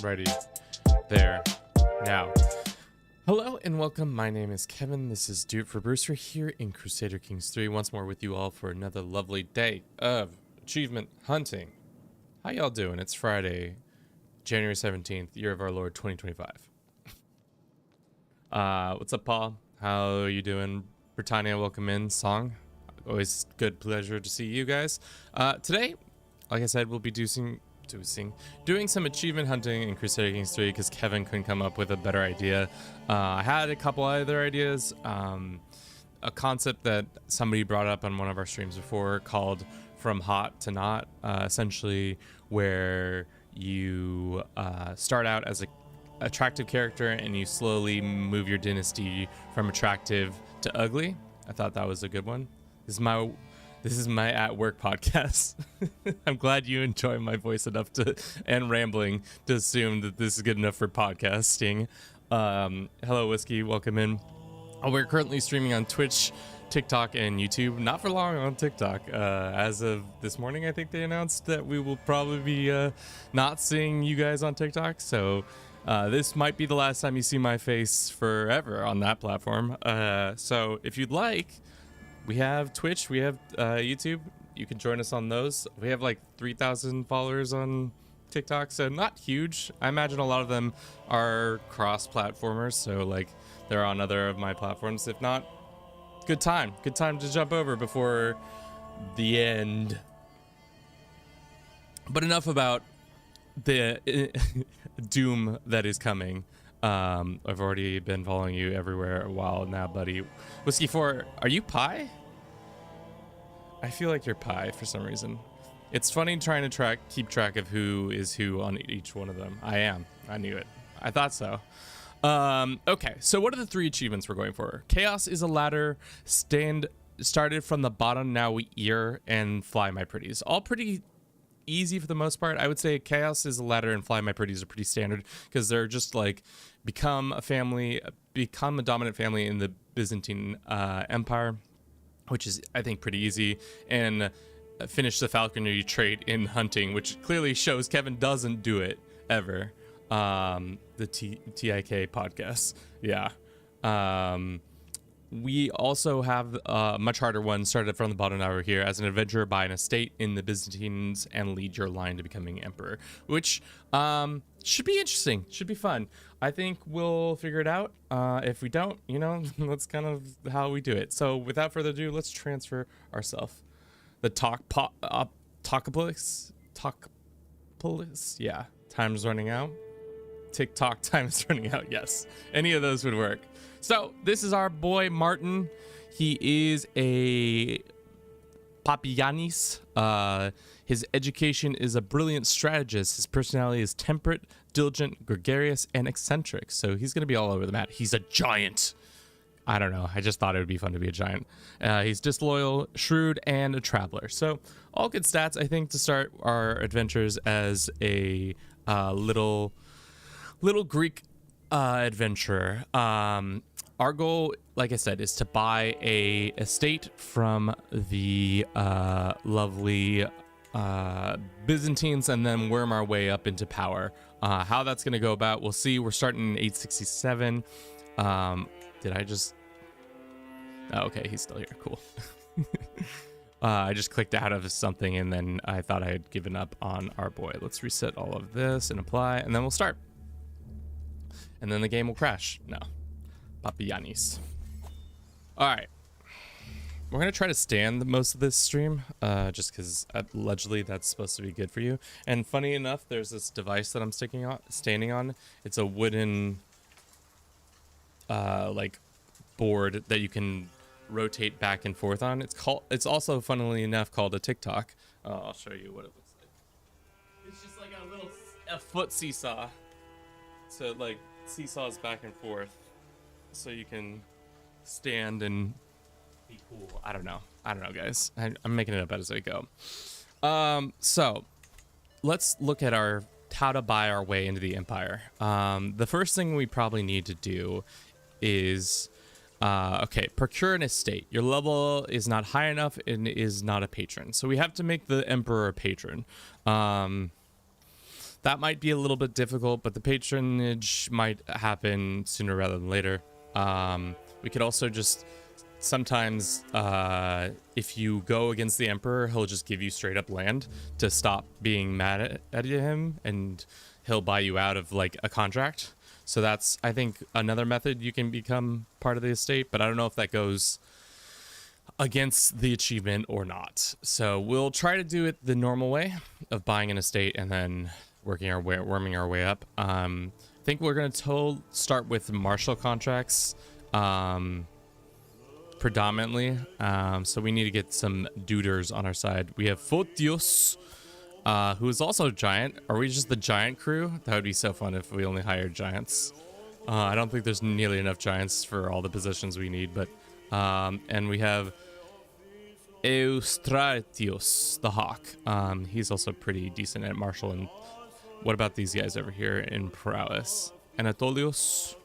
Alrighty, there, now. Hello and welcome, my name is Kevin, this is Do It for Brewster here in Crusader Kings 3, once more with you all for another lovely day of achievement hunting. How y'all doing? It's Friday, January 17th, year of our Lord 2025. What's up, Paul? How are you doing? Britannia, welcome in. Song, always good pleasure to see you guys. Today, like I said, we'll be doing some achievement hunting in Crusader Kings 3 because Kevin couldn't come up with a better idea. I had a couple other ideas. A concept that somebody brought up on one of our streams before called From Hot to Not, essentially where you start out as a attractive character and you slowly move your dynasty from attractive to ugly. I thought that was a good one. This is my at work podcast. I'm glad you enjoy my voice enough and rambling to assume that this is good enough for podcasting. Hello, Whiskey. Welcome in. We're currently streaming on Twitch, TikTok, and YouTube. Not for long on TikTok. As of this morning, I think they announced that we will probably be not seeing you guys on TikTok. So this might be the last time you see my face forever on that platform. So if you'd like, we have Twitch, we have YouTube. You can join us on those. We have like 3,000 followers on TikTok, so not huge. I imagine a lot of them are cross-platformers, so like they're on other of my platforms. If not, good time to jump over before the end. But enough about the doom that is coming. I've already been following you everywhere a while now, buddy. Whiskey 4, are you Pi? I feel like you're Pi for some reason. It's funny trying to keep track of who is who on each one of them. I knew it. I thought so. Okay, so what are the 3 achievements we're going for? Chaos is a ladder, started from the bottom, now we ear, and fly my pretties. All pretty easy for the most part. I would say Chaos is a ladder and fly my pretties are pretty standard because they're just like become a dominant family in the Byzantine Empire, which is, I think, pretty easy, and finish the Falconer trait in hunting, which clearly shows Kevin doesn't do it ever. The TIK podcast. Yeah. We also have a much harder one, started from the bottom, now we're here. As an adventurer, buy an estate in the Byzantines and lead your line to becoming emperor, which should be interesting, should be fun. I think we'll figure it out. If we don't, you know, that's kind of how we do it. So without further ado, let's transfer ourselves. The Talkopolis, yeah. Time's running out. TikTok time is running out. Yes, any of those would work. So this is our boy Martin. He is a Papianis. His education is a brilliant strategist. His personality is temperate, diligent, gregarious, and eccentric. So he's going to be all over the map. He's a giant. I don't know. I just thought it would be fun to be a giant. He's disloyal, shrewd, and a traveler. So all good stats, I think, to start our adventures as a little Greek adventurer. Our goal, like I said, is to buy a estate from the lovely Byzantines and then worm our way up into power. How that's going to go about, we'll see. We're starting in 867. Did I just... Oh, okay, he's still here. Cool. I just clicked out of something and then I thought I had given up on our boy. Let's reset all of this and apply, and then we'll start. And then the game will crash. No. Papianis. All right. We're going to try to stand most of this stream, just because allegedly that's supposed to be good for you. And funny enough, there's this device that I'm standing on. It's a wooden, like, board that you can rotate back and forth on. It's also, funnily enough, called a TikTok. I'll show you what it looks like. It's just like a foot seesaw. So it like seesaws back and forth, so you can stand and be cool. I don't know, guys. I'm making it up as I go. So let's look at how to buy our way into the empire. The first thing we probably need to do is procure an estate. Your level is not high enough and is not a patron, so we have to make the emperor a patron. That might be a little bit difficult, but the patronage might happen sooner rather than later. We could also just sometimes, if you go against the emperor, he'll just give you straight up land to stop being mad at him, and he'll buy you out of like a contract. So that's, I think, another method you can become part of the estate, but I don't know if that goes against the achievement or not. So we'll try to do it the normal way of buying an estate and then worming our way up. I think we're going to start with martial contracts predominantly. So we need to get some duders on our side. We have Photios, who is also a giant. Are we just the giant crew? That would be so fun if we only hired giants. I don't think there's nearly enough giants for all the positions we need, but and we have Eustratios, the hawk. He's also pretty decent at martial. And what about these guys over here in prowess? Anatolios,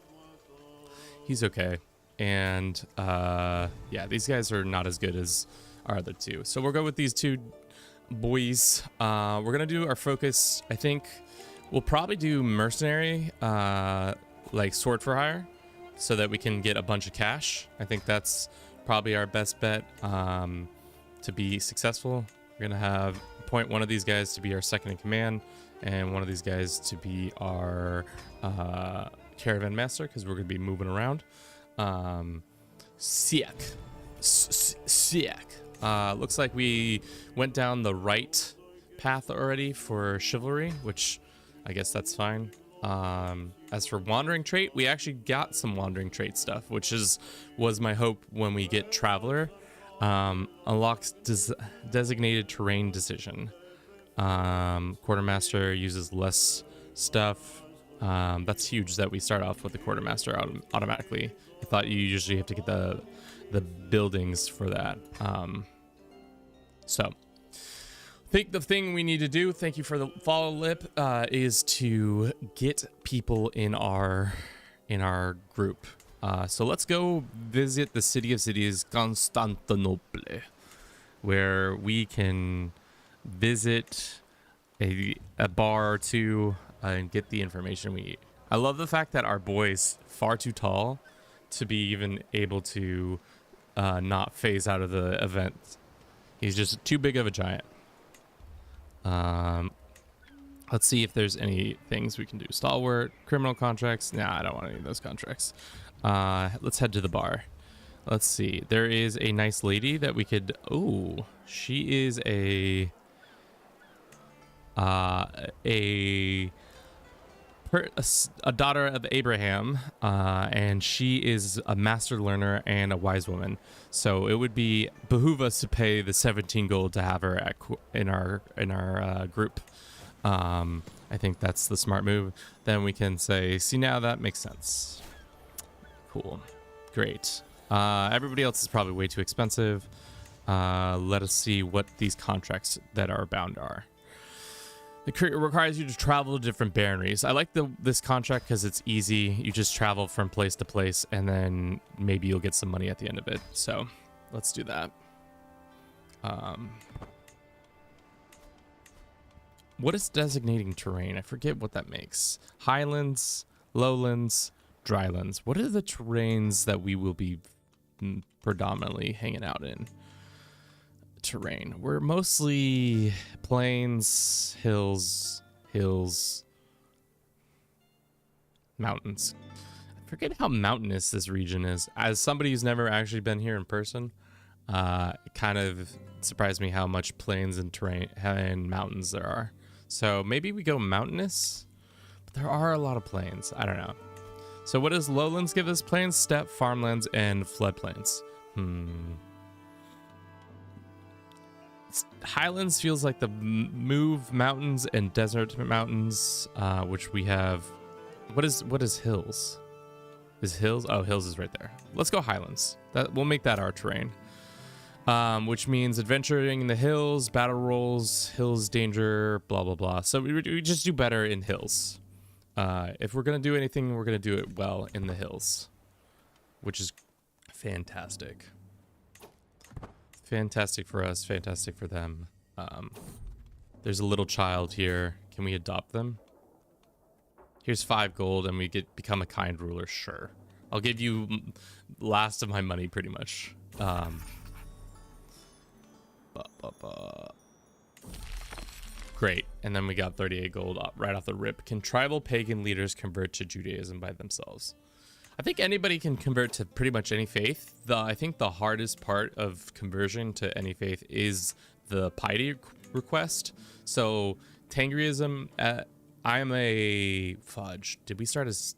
he's okay. And yeah, these guys are not as good as our other two. So we'll go with these two boys. We're gonna do our focus. I think we'll probably do mercenary, like sword for hire, so that we can get a bunch of cash. I think that's probably our best bet to be successful. We're gonna appoint one of these guys to be our second in command, and one of these guys to be our caravan master, because we're gonna be moving around. Siak. Looks like we went down the right path already for chivalry, which I guess that's fine. As for wandering trait, we actually got some wandering trait stuff, which was my hope when we get traveler. Unlocks designated terrain decision. Quartermaster uses less stuff. That's huge that we start off with the quartermaster automatically. I thought you usually have to get the buildings for that. So I think the thing we need to do, thank you for the follow, Lip, is to get people in our group. So let's go visit the city of cities, Constantinople, where we can visit a bar or two and get the information we need. I love the fact that our boy's far too tall to be even able to not phase out of the event. He's just too big of a giant. Let's see if there's any things we can do. Stalwart, criminal contracts. Nah, I don't want any of those contracts. Let's head to the bar. Let's see. There is a nice lady that we could... Oh, she is a daughter of Abraham, and she is a master learner and a wise woman. So it would behoove us to pay the 17 gold to have her in our group. I think that's the smart move. Then we can say, see, now that makes sense. Cool, great. Everybody else is probably way too expensive. Let us see what these contracts that are bound are. It requires you to travel to different baronies. I like this contract because it's easy. You just travel from place to place, and then maybe you'll get some money at the end of it. So let's do that. What is designating terrain? I forget what that makes. Highlands, lowlands, drylands. What are the terrains that we will be predominantly hanging out in? Terrain. We're mostly plains, hills, mountains. I forget how mountainous this region is. As somebody who's never actually been here in person, it kind of surprised me how much plains and terrain and mountains there are. So maybe we go mountainous, but there are a lot of plains. I don't know. So what does lowlands give us? Plains, steppe, farmlands, and floodplains. Highlands feels like the move mountains and desert mountains, which we have. What is hills? Is hills? Oh, hills is right there. Let's go highlands. We'll make that our terrain. Which means adventuring in the hills, battle rolls, hills danger, blah blah blah. So we just do better in hills. If we're gonna do anything, we're gonna do it well in the hills, which is fantastic. Fantastic for us, fantastic for them. There's a little child here. Can we adopt them? Here's 5 gold and we become a kind ruler. Sure. I'll give you last of my money pretty much. Great. And then we got 38 gold right off the rip. Can tribal pagan leaders convert to Judaism by themselves? I think anybody can convert to pretty much any faith. I think the hardest part of conversion to any faith is the piety request. So Tangrism, I am a fudge. Did we start as...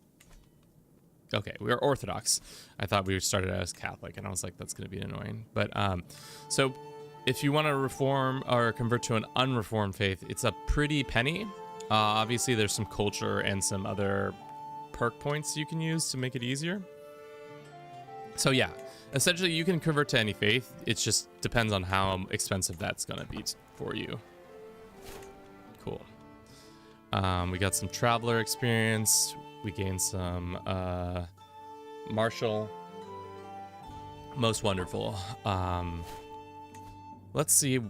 Okay, we are Orthodox. I thought we started as Catholic, and I was like, that's going to be annoying. But so if you want to reform or convert to an unreformed faith, it's a pretty penny. Obviously, there's some culture and some other perk points you can use to make it easier. So yeah, essentially you can convert to any faith. It just depends on how expensive that's gonna be for you. Cool. We got some traveler experience. We gained some Marshall. Most wonderful. Let's see.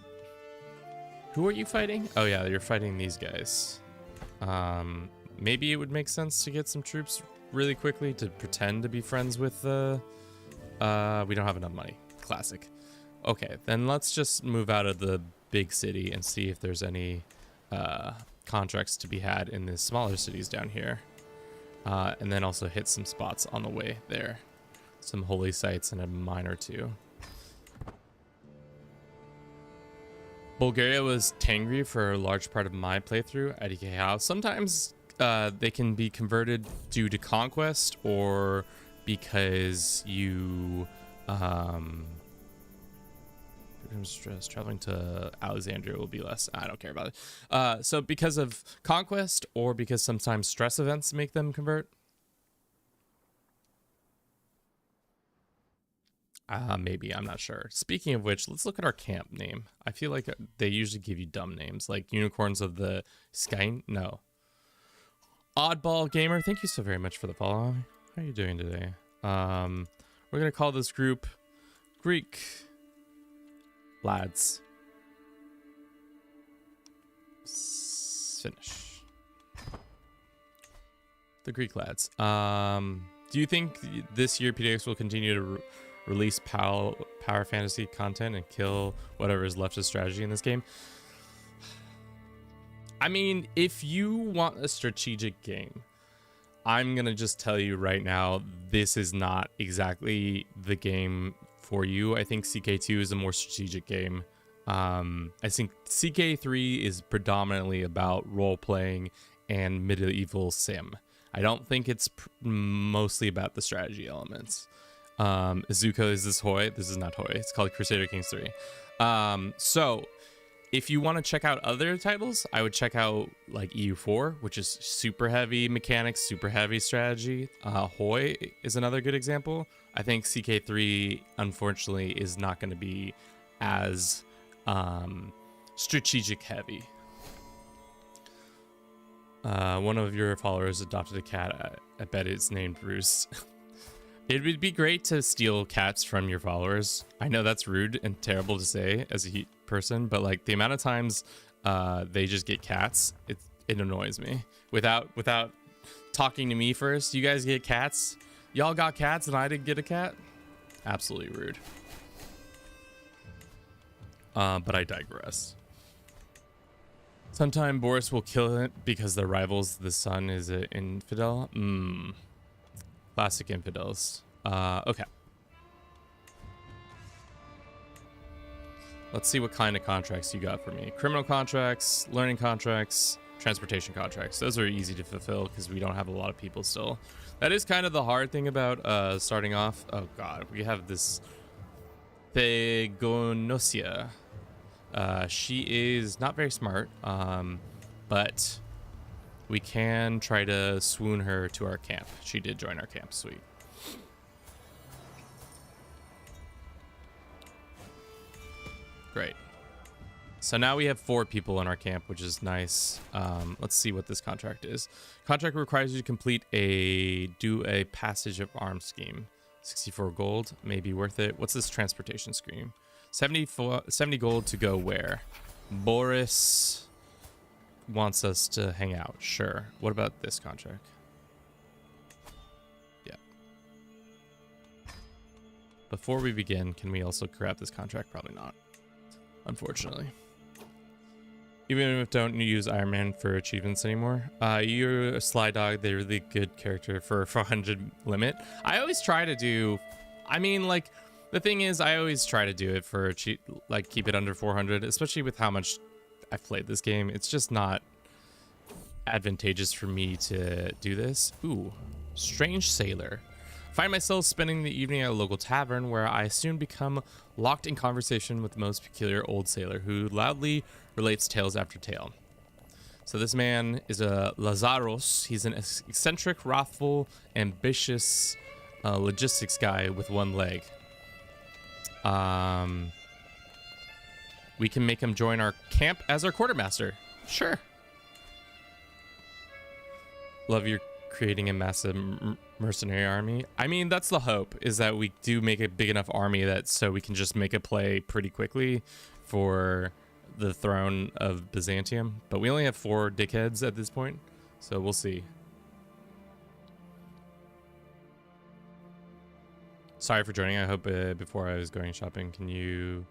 Who are you fighting? Oh yeah, you're fighting these guys. Maybe it would make sense to get some troops really quickly to pretend to be friends with the... we don't have enough money. Classic. Okay, then let's just move out of the big city and see if there's any contracts to be had in the smaller cities down here. And then also hit some spots on the way there. Some holy sites and a mine or two. Bulgaria was Tangri for a large part of my playthrough at IDK House. Sometimes they can be converted due to conquest or because you stress traveling to Alexandria will be less. I don't care about it. So because of conquest or because sometimes stress events make them convert. Maybe, I'm not sure. Speaking of which, let's look at our camp name. I feel like they usually give you dumb names, like Unicorns of the Sky. No. Oddball Gamer, thank you so very much for the follow. How are you doing today? We're gonna call this group Greek Lads. Finish. The Greek Lads. Do you think this year PDX will continue to release power fantasy content and kill whatever is left of strategy in this game? I mean, if you want a strategic game, I'm gonna just tell you right now, this is not exactly the game for you. I think CK2 is a more strategic game. I think CK3 is predominantly about role-playing and medieval sim. I don't think it's mostly about the strategy elements. Izuko is this Hoi. This is not Hoi. It's called Crusader Kings 3. So if you want to check out other titles, I would check out like EU4, which is super heavy mechanics, super heavy strategy. Hoi is another good example. I think CK3, unfortunately, is not going to be as strategic heavy. One of your followers adopted a cat. I bet it's named Bruce. It would be great to steal cats from your followers. I know that's rude and terrible to say as a person, but like the amount of times they just get cats, it annoys me. Without talking to me first, you guys get cats? Y'all got cats and I didn't get a cat? Absolutely rude. But I digress. Sometime Boris will kill it because their rivals, the sun, is an infidel. Classic infidels. Okay. Let's see what kind of contracts you got for me. Criminal contracts, learning contracts, transportation contracts. Those are easy to fulfill because we don't have a lot of people still. That is kind of the hard thing about starting off. Oh god, we have this Thegonosia. She is not very smart, but we can try to swoon her to our camp. She did join our camp. Sweet. Great. So now we have 4 people in our camp, which is nice. Let's see what this contract is. Contract requires you to do a passage of arms scheme. 64 gold, may be worth it. What's this transportation scheme? 70 gold to go where? Boris wants us to hang out. Sure. What about this contract? Yeah. Before we begin, can we also grab this contract? Probably not. Unfortunately. Even if don't use Iron Man for achievements anymore. You're a Sly Dog, they're really good character for 400 limit. I always try to do, I mean, like, the thing is, I always try to do it for like keep it under 400, especially with how much I've played this game. It's just not advantageous for me to do this. Ooh, strange sailor. Find myself spending the evening at a local tavern where I soon become locked in conversation with the most peculiar old sailor who loudly relates tales after tale. So this man is a Lazaros. He's an eccentric, wrathful, ambitious logistics guy with one leg. We can make him join our camp as our quartermaster. Sure. Love your creating a massive mercenary army. I mean, that's the hope, is that we do make a big enough army that so we can just make a play pretty quickly for the throne of Byzantium. But we only have 4 dickheads at this point, so we'll see. Sorry for joining. I hope before I was going shopping, can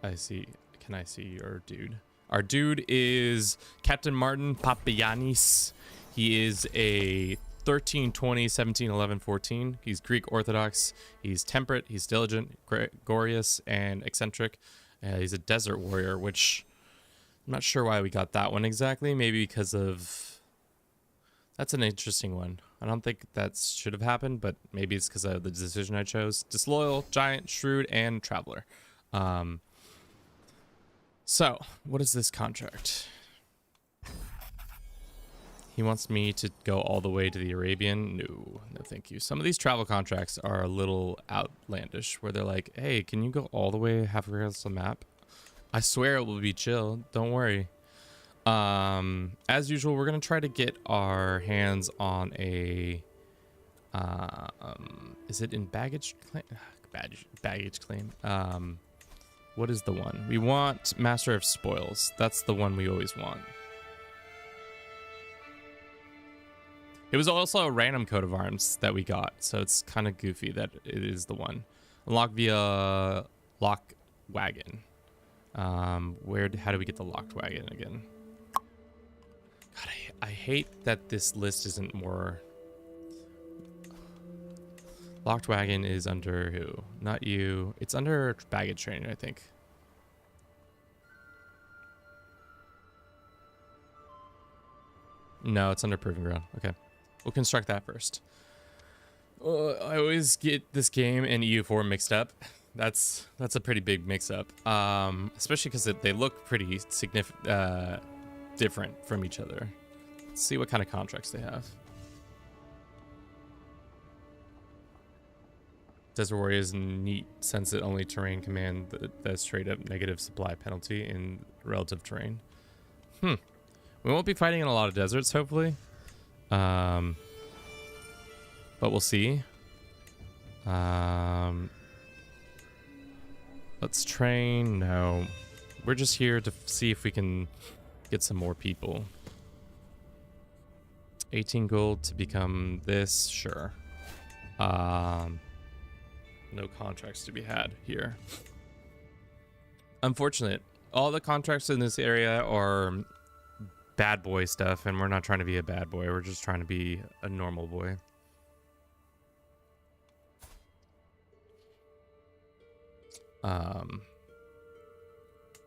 I see your dude? Our dude is Captain Martin Papagiannis. He is a 13, 20, 17, 11, 14. He's Greek Orthodox. He's temperate. He's diligent, gregarious, and eccentric. He's a desert warrior, which I'm not sure why we got that one exactly. Maybe because of... That's an interesting one. I don't think that should have happened, but maybe it's because of the decision I chose. Disloyal, giant, shrewd, and traveler. So, what is this contract? He wants me to go all the way to the Arabian. No, no thank you. Some of these travel contracts are a little outlandish, where they're like, hey, can you go all the way halfway across the map? I swear it will be chill. Don't worry. As usual, we're going to try to get our hands on a... is it in baggage claim? Baggage claim. What is the one? We want Master of Spoils. That's the one we always want. It was also a random coat of arms that we got, so it's kind of goofy that it is the one. Unlock via lock wagon. How do we get the locked wagon again? God, I hate that this list isn't more... Locked wagon is under who? Not you. It's under baggage training, I think. No, it's under proving ground. Okay. We'll construct that first. I always get this game and EU4 mixed up. That's a pretty big mix-up, especially because they look pretty different from each other. Let's see what kind of contracts they have. Desert Warrior is neat since it only terrain command that straight up negative supply penalty in relative terrain. We won't be fighting in a lot of deserts, hopefully. But we'll see. Let's train. No, we're just here to see if we can get some more people. 18 gold to become this, sure. No contracts to be had here. Unfortunate. All the contracts in this area are bad boy stuff, and we're not trying to be a bad boy. We're just trying to be a normal boy.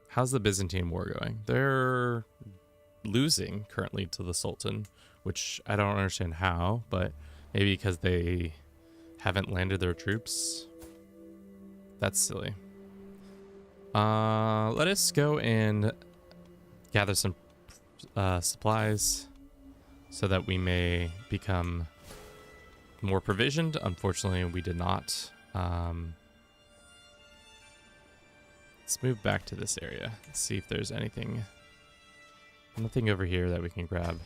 How's the Byzantine war going? They're losing currently to the Sultan, which I don't understand how, but maybe because they haven't landed their troops. That's silly. Let us go and gather some supplies so that we may become more provisioned. Unfortunately, we did not. Let's move back to this area. Let's see if there's anything. Nothing over here that we can grab.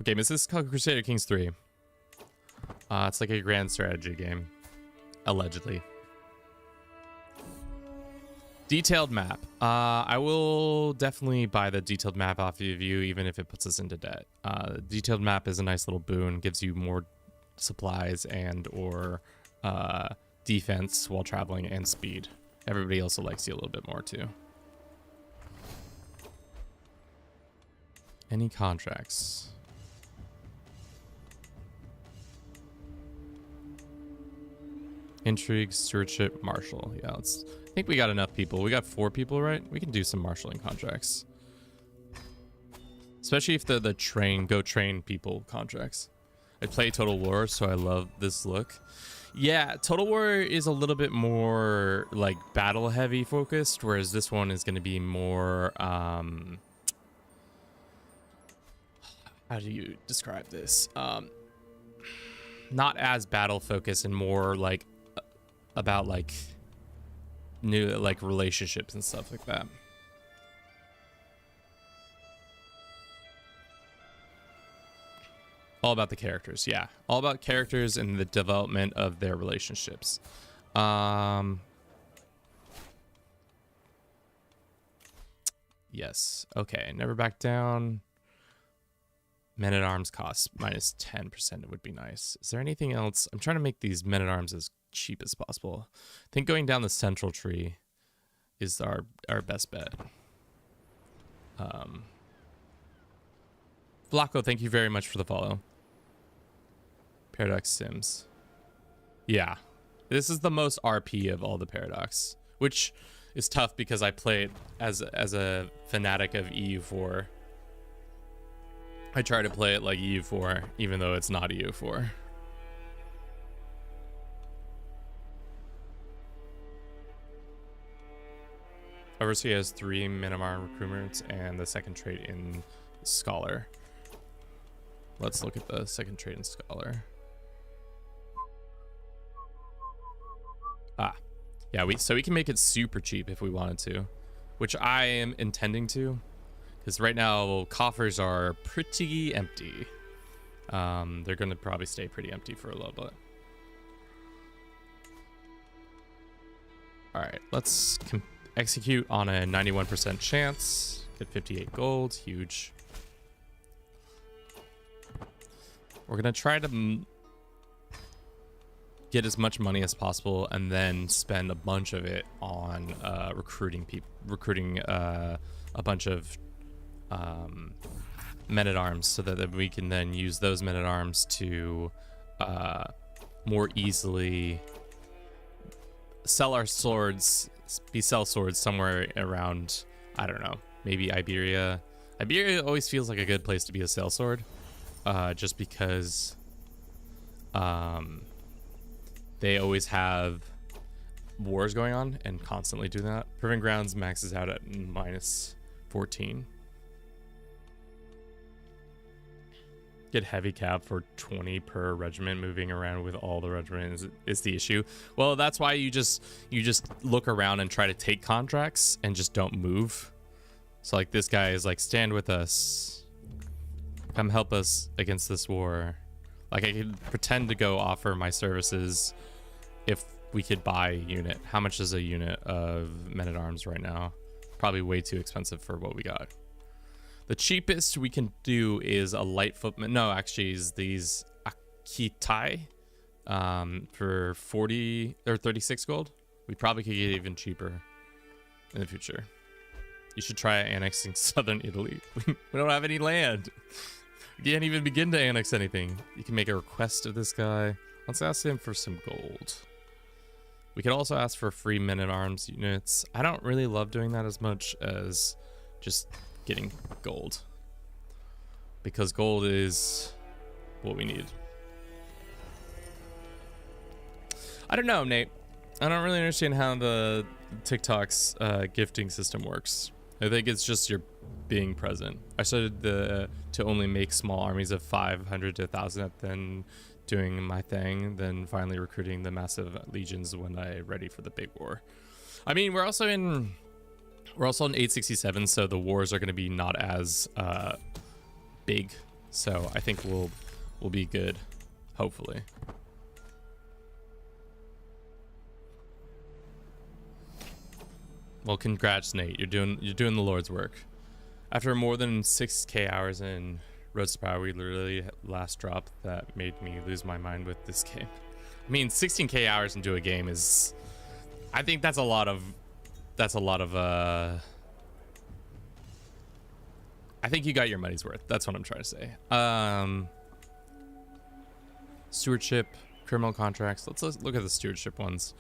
Okay, this is called Crusader Kings 3. It's like a grand strategy game, allegedly. Detailed map. I will definitely buy the detailed map off of you, even if it puts us into debt. Detailed map is a nice little boon, gives you more supplies and or defense while traveling and speed. Everybody also likes you a little bit more too. Any contracts? Intrigue, stewardship, marshal. Yeah, I think we got enough people. We got 4 people, right? We can do some marshaling contracts. Especially if the go train people contracts. I play Total War, so I love this look. Yeah, Total War is a little bit more like battle heavy focused, whereas this one is going to be more how do you describe this? Not as battle focused and more like about like new like relationships and stuff like that. All about the characters, yeah. All about characters and the development of their relationships. Yes. Okay. Never back down. Men-at-arms cost minus 10% would be nice. Is there anything else? I'm trying to make these men-at-arms as cheap as possible. I think going down the central tree is our best bet. Flacco, thank you very much for the follow. Paradox Sims. Yeah. This is the most RP of all the Paradox, which is tough because I play it as a fanatic of EU4. I try to play it like EU4, even though it's not EU4. Overseas has 3 Minimar recruitments and the second trait in Scholar. Let's look at the second trait in Scholar. Ah, yeah, so we can make it super cheap if we wanted to, which I am intending to, because right now coffers are pretty empty. They're going to probably stay pretty empty for a little bit. All right, let's execute on a 91% chance. Get 58 gold, huge. We're going to try to get as much money as possible and then spend a bunch of it on recruiting a bunch of men-at-arms, so that we can then use those men-at-arms to more easily sell our swords, sell swords somewhere around, I don't know, maybe Iberia. Iberia always feels like a good place to be a sellsword, just because they always have wars going on and constantly do that. Proving Grounds maxes out at minus 14. Get heavy cap for 20 per regiment. Moving around with all the regiments is the issue. Well, that's why you just look around and try to take contracts and just don't move. So like this guy is like, stand with us, come help us against this war. Like I could pretend to go offer my services if we could buy a unit. How much is a unit of men-at-arms right now? Probably way too expensive for what we got. The cheapest we can do is a light footman. No, actually, is these Akitai for 40 or 36 gold. We probably could get even cheaper in the future. You should try annexing southern Italy. We don't have any land. We can't even begin to annex anything. You can make a request of this guy. Let's ask him for some gold. We could also ask for free men-at-arms units. I don't really love doing that as much as just getting gold, because gold is what we need. I don't know, Nate. I don't really understand how the TikTok's gifting system works. I think it's just your being present. I started to only make small armies of 500 to 1,000, then doing my thing, then finally recruiting the massive legions when I'm ready for the big war. I mean, we're also in 867, so the wars are going to be not as big. So I think we'll be good, hopefully. Well, congrats, Nate. You're doing the Lord's work. After more than 6K hours in Roads to Power, we literally last drop that made me lose my mind with this game. I mean, 16K hours into a game is, I think that's a lot of I think you got your money's worth. That's what I'm trying to say. Stewardship, criminal contracts. Let's look at the stewardship ones.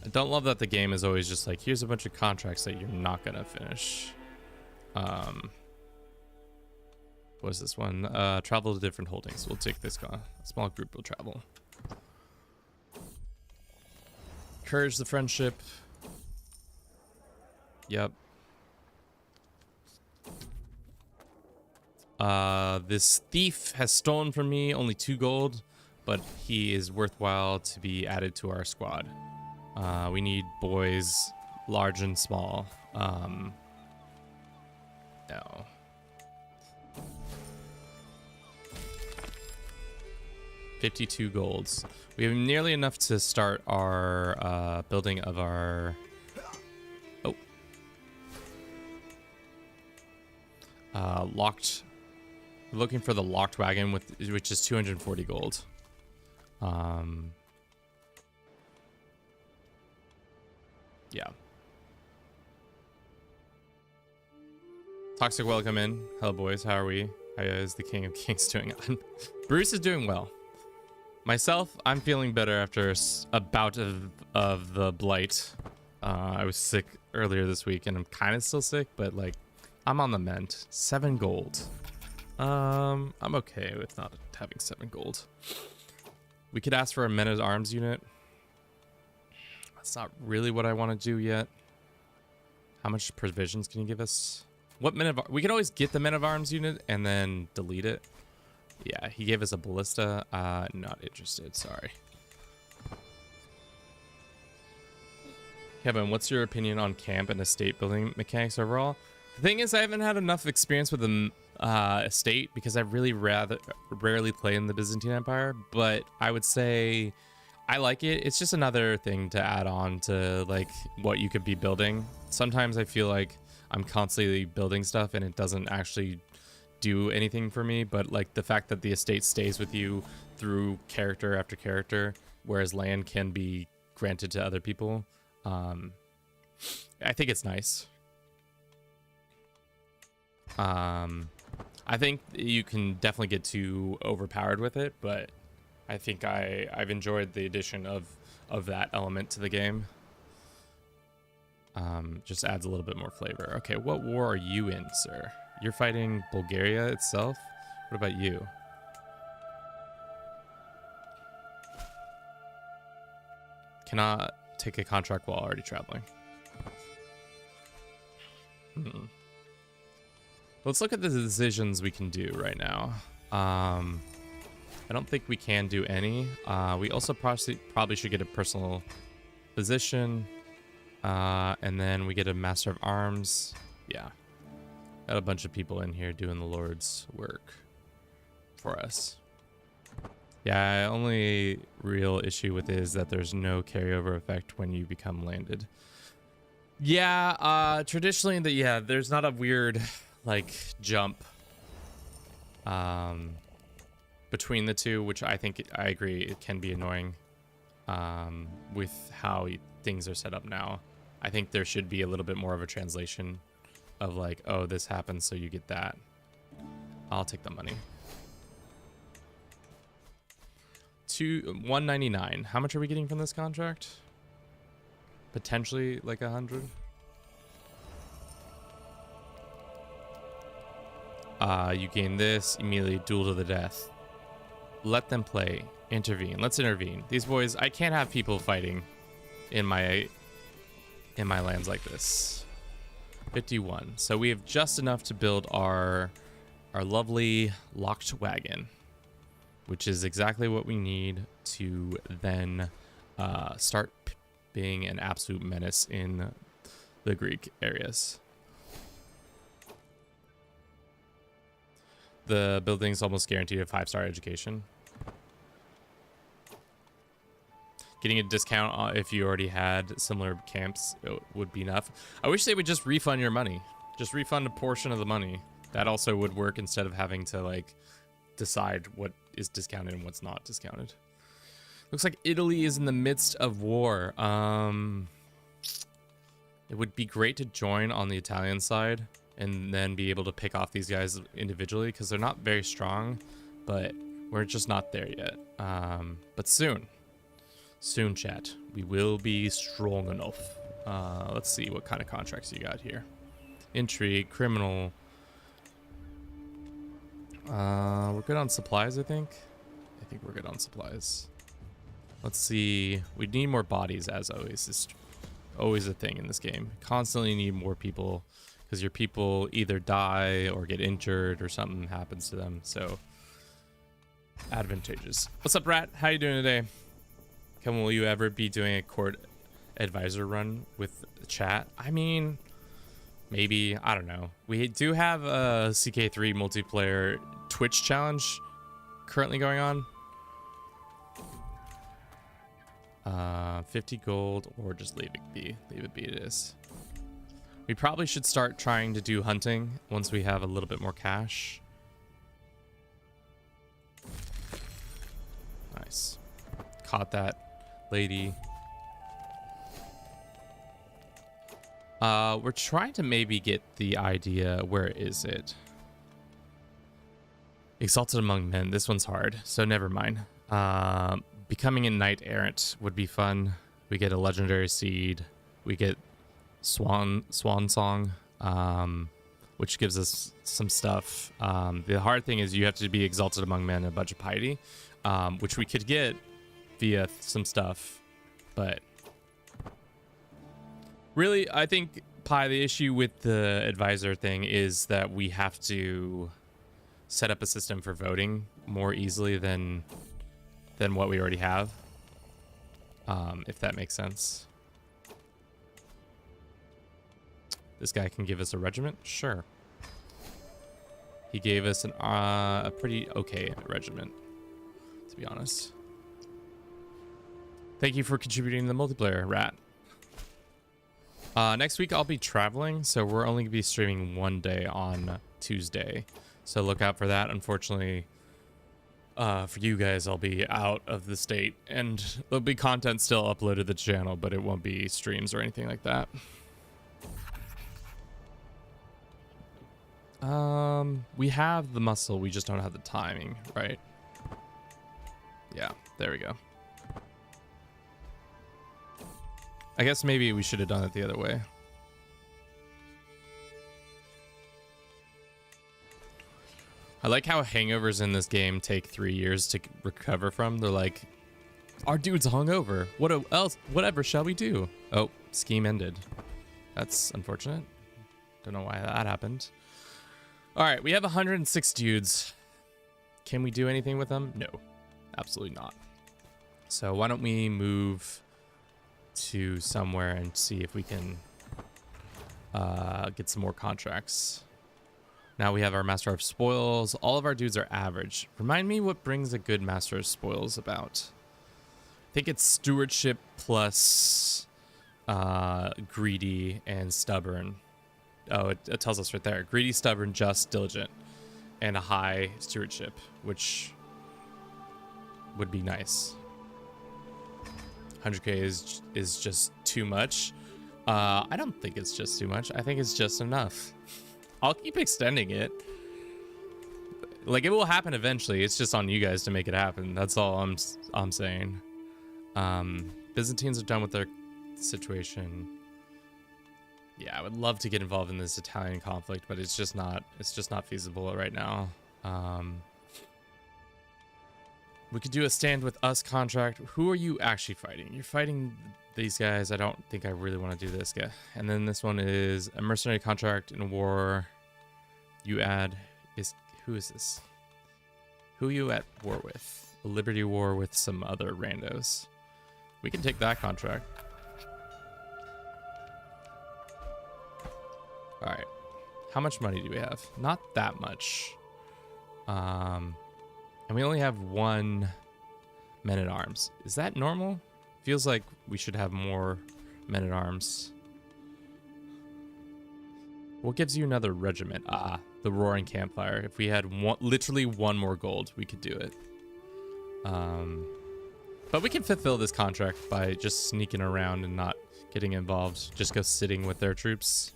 I don't love that the game is always just like, here's a bunch of contracts that you're not gonna finish. What is this one? Travel to different holdings. We'll take this guy. A small group will travel. Encourage the friendship. Yep. This thief has stolen from me only 2 gold, but he is worthwhile to be added to our squad. We need boys large and small. No. 52 golds. We have nearly enough to start our building of our... Oh. Locked... We're looking for the locked wagon, which is 240 gold. Yeah. Toxic, welcome in. Hello, boys. How are we? How is the King of Kings doing? Bruce is doing well. Myself, I'm feeling better after a bout of the blight. I was sick earlier this week, and I'm kind of still sick, but like, I'm on the mend. 7 gold. I'm okay with not having 7 gold. We could ask for a men-at-arms unit. That's not really what I want to do yet. How much provisions can you give us? What we can always get the men-at-arms unit and then delete it. Yeah, he gave us a ballista. Not interested, sorry. Kevin, what's your opinion on camp and estate building mechanics overall? The thing is, I haven't had enough experience with the estate because I really rarely play in the Byzantine Empire, but I would say I like it. It's just another thing to add on to like what you could be building. Sometimes I feel like I'm constantly building stuff and it doesn't actually do anything for me, but like the fact that the estate stays with you through character after character, whereas land can be granted to other people, I think it's nice. I think you can definitely get too overpowered with it, but I think I've enjoyed the addition of that element to the game. Just adds a little bit more flavor. Okay, what war are you in, sir? You're fighting Bulgaria itself? What about you? Cannot take a contract while already traveling. Let's look at the decisions we can do right now. I don't think we can do any. We also probably should get a personal physician. And then we get a master of arms. Yeah. Got a bunch of people in here doing the Lord's work for us. Yeah, only real issue with it is that there's no carryover effect when you become landed. Yeah, traditionally, there's not a weird, like, jump between the two, which I think, I agree, it can be annoying with how things are set up now. I think there should be a little bit more of a translation of like, oh, this happens, so you get that. I'll take the money. 199. How much are we getting from this contract? Potentially like 100. You gain this immediately. Duel to the death. Let them play. Intervene. Let's intervene. These boys. I can't have people fighting in my lands like this. 51. So we have just enough to build our lovely locked wagon, which is exactly what we need to then start being an absolute menace in the Greek areas. The building's almost guaranteed a 5-star education. Getting a discount if you already had similar camps would be enough. I wish they would just refund your money. Just refund a portion of the money. That also would work instead of having to like decide what is discounted and what's not discounted. Looks like Italy is in the midst of war. It would be great to join on the Italian side and then be able to pick off these guys individually because they're not very strong, but we're just not there yet. But soon. Soon, chat. We will be strong enough. Let's see what kind of contracts you got here. Intrigue, criminal. We're good on supplies, I think. I think we're good on supplies. Let's see. We need more bodies, as always. It's always a thing in this game. Constantly need more people because your people either die or get injured or something happens to them. So, advantageous. What's up, Rat? How you doing today? Kevin, will you ever be doing a court advisor run with chat? I mean, maybe. I don't know. We do have a CK3 multiplayer Twitch challenge currently going on. 50 gold, or just leave it be. Leave it be it is. We probably should start trying to do hunting once we have a little bit more cash. Nice. Caught that lady. We're trying to maybe get the idea. Where is it? Exalted among men. This one's hard, so never mind. Becoming a knight errant would be fun. We get a legendary seed. We get swan song, which gives us some stuff. The hard thing is you have to be exalted among men and a bunch of piety, which we could get via some stuff, but really, I think the issue with the advisor thing is that we have to set up a system for voting more easily than what we already have, if that makes sense. This guy can give us a regiment? Sure. He gave us a pretty okay regiment, to be honest. Thank you for contributing to the multiplayer, Rat. Next week I'll be traveling, so we're only going to be streaming one day on Tuesday. So look out for that. Unfortunately, for you guys, I'll be out of the state, and there'll be content still uploaded to the channel, but it won't be streams or anything like that. We have the muscle, we just don't have the timing, right? Yeah, there we go. I guess maybe we should have done it the other way. I like how hangovers in this game take 3 years to recover from. They're like, our dude's hungover. What else? Whatever shall we do? Oh, scheme ended. That's unfortunate. Don't know why that happened. All right, we have 106 dudes. Can we do anything with them? No, absolutely not. So why don't we move to somewhere and see if we can get some more contracts. Now we have our Master of Spoils. All of our dudes are average. Remind me what brings a good Master of Spoils about. I think it's stewardship plus greedy and stubborn. Oh, it tells us right there. Greedy, stubborn, just, diligent, and a high stewardship, which would be nice. 100k is just too much. I don't think it's just too much. I think it's just enough. I'll keep extending it. Like, it will happen eventually. It's just on you guys to make it happen. That's all I'm saying. Byzantines are done with their situation. Yeah, I would love to get involved in this Italian conflict, but it's just not feasible right now. We could do a stand with us contract. Who are you actually fighting? You're fighting these guys. I don't think I really want to do this guy. And then this one is a mercenary contract in a war. You add who is this? Who are you at war with? A Liberty War with some other randos. We can take that contract. All right. How much money do we have? Not that much. And we only have 1 men-at-arms. Is that normal? Feels like we should have more men-at-arms. What gives you another regiment? Ah, the Roaring Campfire. If we had literally 1 more gold, we could do it. But we can fulfill this contract by just sneaking around and not getting involved. Just go sitting with their troops.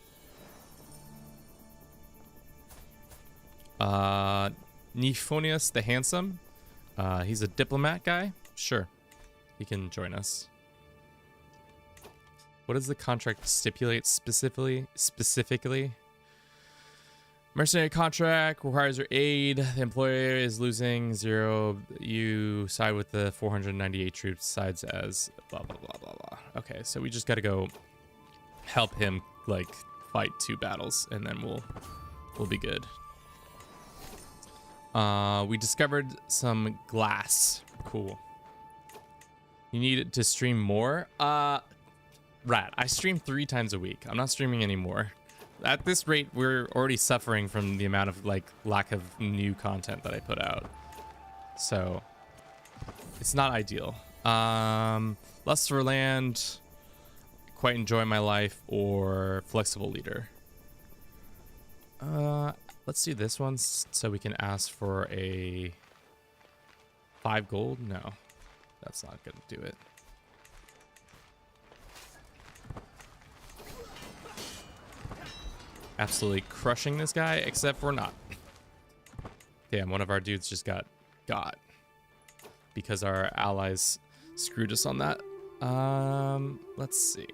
Nephonius the Handsome. He's a diplomat guy. Sure, he can join us. What does the contract stipulate specifically? Mercenary contract requires your aid. The employer is losing 0. You side with the 498 troops. Sides as blah blah blah blah blah. Okay, so we just got to go help him like fight 2 battles, and then we'll be good. We discovered some glass. Cool. You need to stream more? Rat, I stream 3 times a week. I'm not streaming anymore. At this rate, we're already suffering from the amount of lack of new content that I put out. So it's not ideal. Lust for Land, Quite Enjoy My Life, or Flexible Leader. Let's do this one so we can ask for a 5 gold. No, that's not gonna do it. Absolutely crushing this guy, except for not. Damn, one of our dudes just got because our allies screwed us on that. Let's see.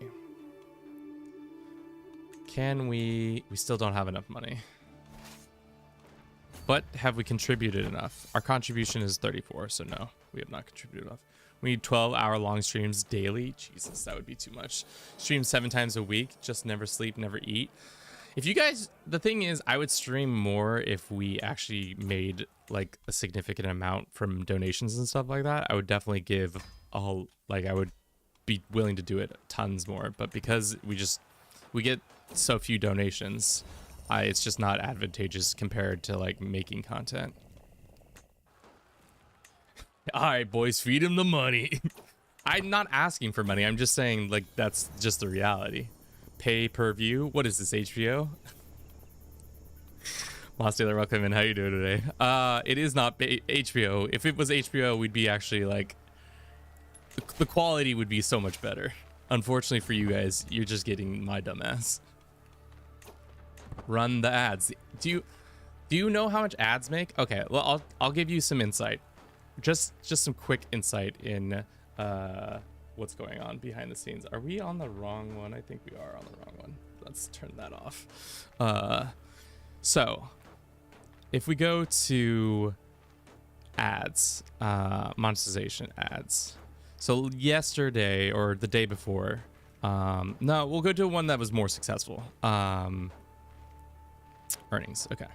Can we still don't have enough money. But have we contributed enough? Our contribution is 34, so no, we have not contributed enough. We need 12-hour-long streams daily. Jesus, that would be too much. Stream 7 times a week, just never sleep, never eat. If you guys, the thing is, I would stream more if we actually made like a significant amount from donations and stuff like that. I would definitely give a whole, like I would be willing to do it tons more. But because we get so few donations, it's just not advantageous compared to like making content. All right, boys, feed him the money. I'm not asking for money. I'm just saying like that's just the reality. Pay per view. What is this, HBO? Lost Taylor, welcome in. How you doing today? It is not HBO. If it was HBO, we'd be actually like the quality would be so much better. Unfortunately for you guys, you're just getting my dumbass. Run the ads. Do you know how much ads make? Okay, well I'll give you some insight. Just some quick insight in what's going on behind the scenes. Are we on the wrong one? I think we are on the wrong one. Let's turn that off. So if we go to ads, monetization ads. So yesterday or the day before, no, we'll go to one that was more successful. Earnings. Okay.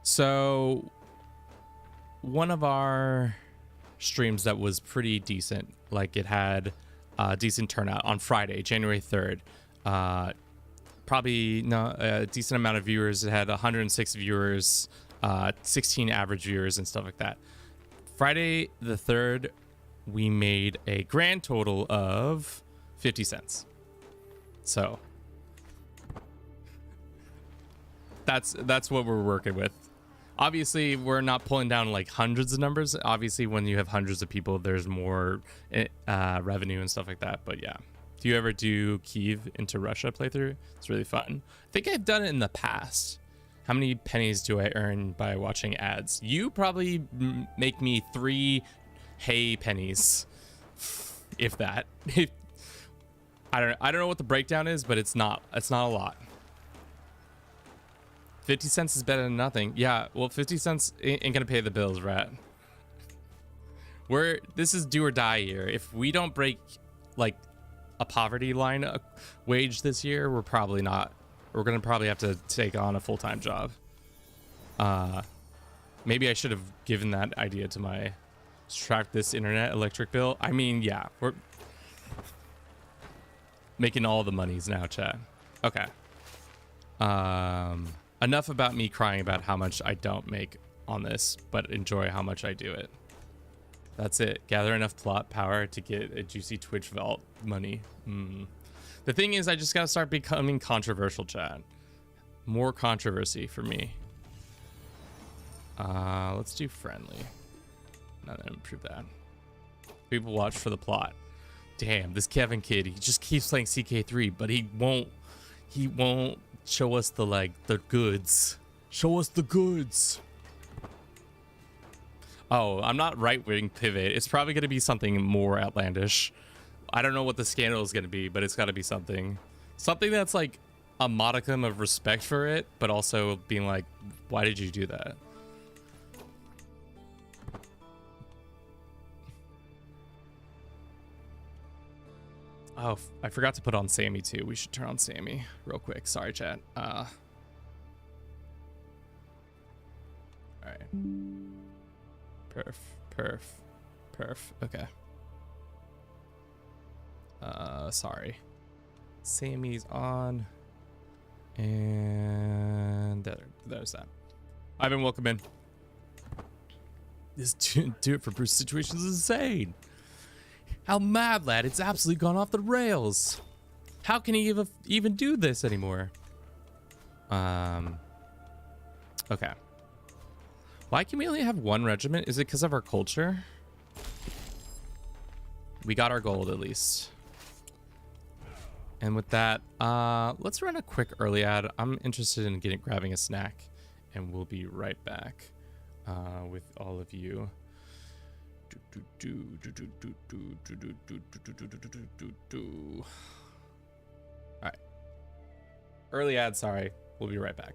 So one of our streams that was pretty decent, like it had a decent turnout on Friday, January 3rd. Probably a decent amount of viewers. It had 106 viewers, 16 average viewers and stuff like that. Friday the 3rd, we made a grand total of 50 cents. So that's what we're working with. Obviously, we're not pulling down like hundreds of numbers. Obviously, when you have hundreds of people, there's more revenue and stuff like that. But yeah, do you ever do Kiev into Russia playthrough? It's really fun. I think I've done it in the past. How many pennies do I earn by watching ads? You probably make me 3 hay pennies, if that. I don't know what the breakdown is, but it's not a lot. 50 cents is better than nothing. Yeah, well, 50 cents ain't gonna pay the bills, rat. This is do or die here. If we don't break like a poverty line wage this year, we're gonna probably have to take on a full-time job. Maybe I should have given that idea to my subtract this internet electric bill. I mean, yeah, we're making all the monies now, chat. Okay. Enough about me crying about how much I don't make on this, but enjoy how much I do it. That's it. Gather enough plot power to get a juicy Twitch vault money. The thing is, I just gotta start becoming controversial, chat. More controversy for me. Let's do friendly. Not gonna improve that. People watch for the plot. Damn, this Kevin kid, he just keeps playing CK3, but he won't show us the goods. Show us the goods. Oh, I'm not right-wing pivot. It's probably going to be something more outlandish. I don't know what the scandal is going to be, but it's got to be something that's like a modicum of respect for it, but also being like, why did you do that? Oh, I forgot to put on Sammy too. We should turn on Sammy real quick. Sorry, chat. All right. Perf. Okay. Sorry. Sammy's on. And there's that. Ivan, welcome in. This do it for Bruce situations is insane. How mad, lad. It's absolutely gone off the rails. How can he even do this anymore? Okay. Why can we only have one regiment? Is it because of our culture? We got our gold at least. And with that, let's run a quick early ad. I'm interested in grabbing a snack, and we'll be right back with all of you. All right. Early ad, sorry. We'll be right back.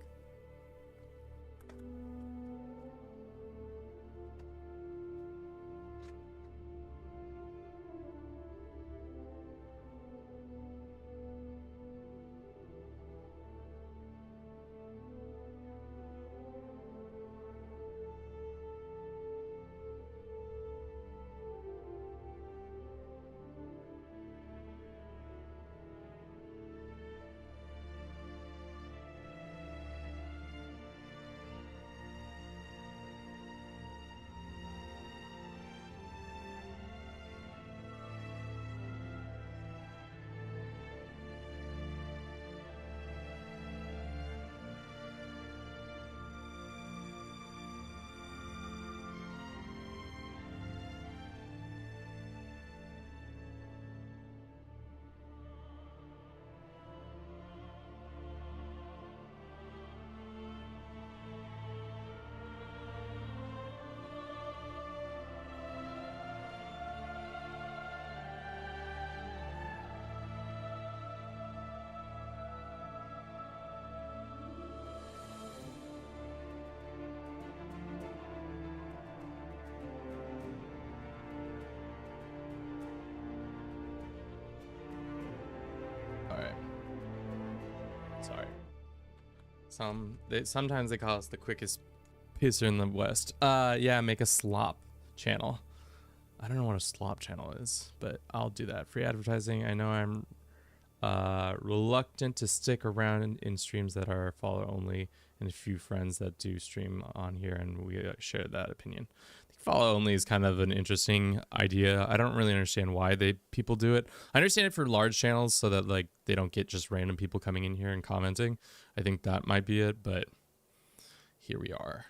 Sorry. Sometimes they call us the quickest pisser in the West. Yeah, make a slop channel. I don't know what a slop channel is, but I'll do that. Free advertising. I know I'm reluctant to stick around in streams that are follow only, and a few friends that do stream on here, and we share that opinion. I think follow only is kind of an interesting idea. I don't really understand why people do it. I understand it for large channels so that like they don't get just random people coming in here and commenting. I think that might be it, but here we are.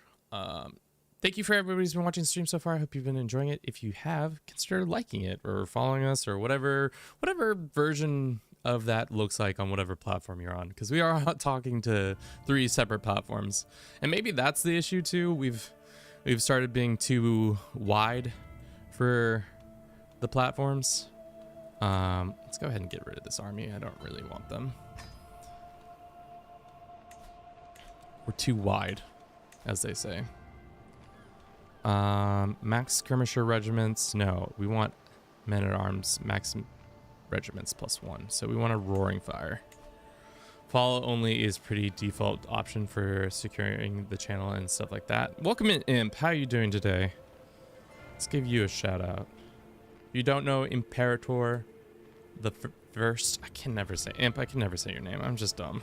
Thank you for everybody who's been watching the stream so far. I hope you've been enjoying it. If you have, consider liking it or following us or whatever version of that looks like on whatever platform you're on, because we are talking to 3 separate platforms, and maybe that's the issue too. We've started being too wide for the platforms. Let's go ahead and get rid of this army. I don't really want them. We're too wide, as they say. Max skirmisher regiments. No, we want men at arms max regiments +1. So we want a roaring fire. Follow only is pretty default option for securing the channel and stuff like that. Welcome in, Imp. How are you doing today? Let's give you a shout out. If you don't know Imperator the First, I can never say Imp. I can never say your name. I'm just dumb.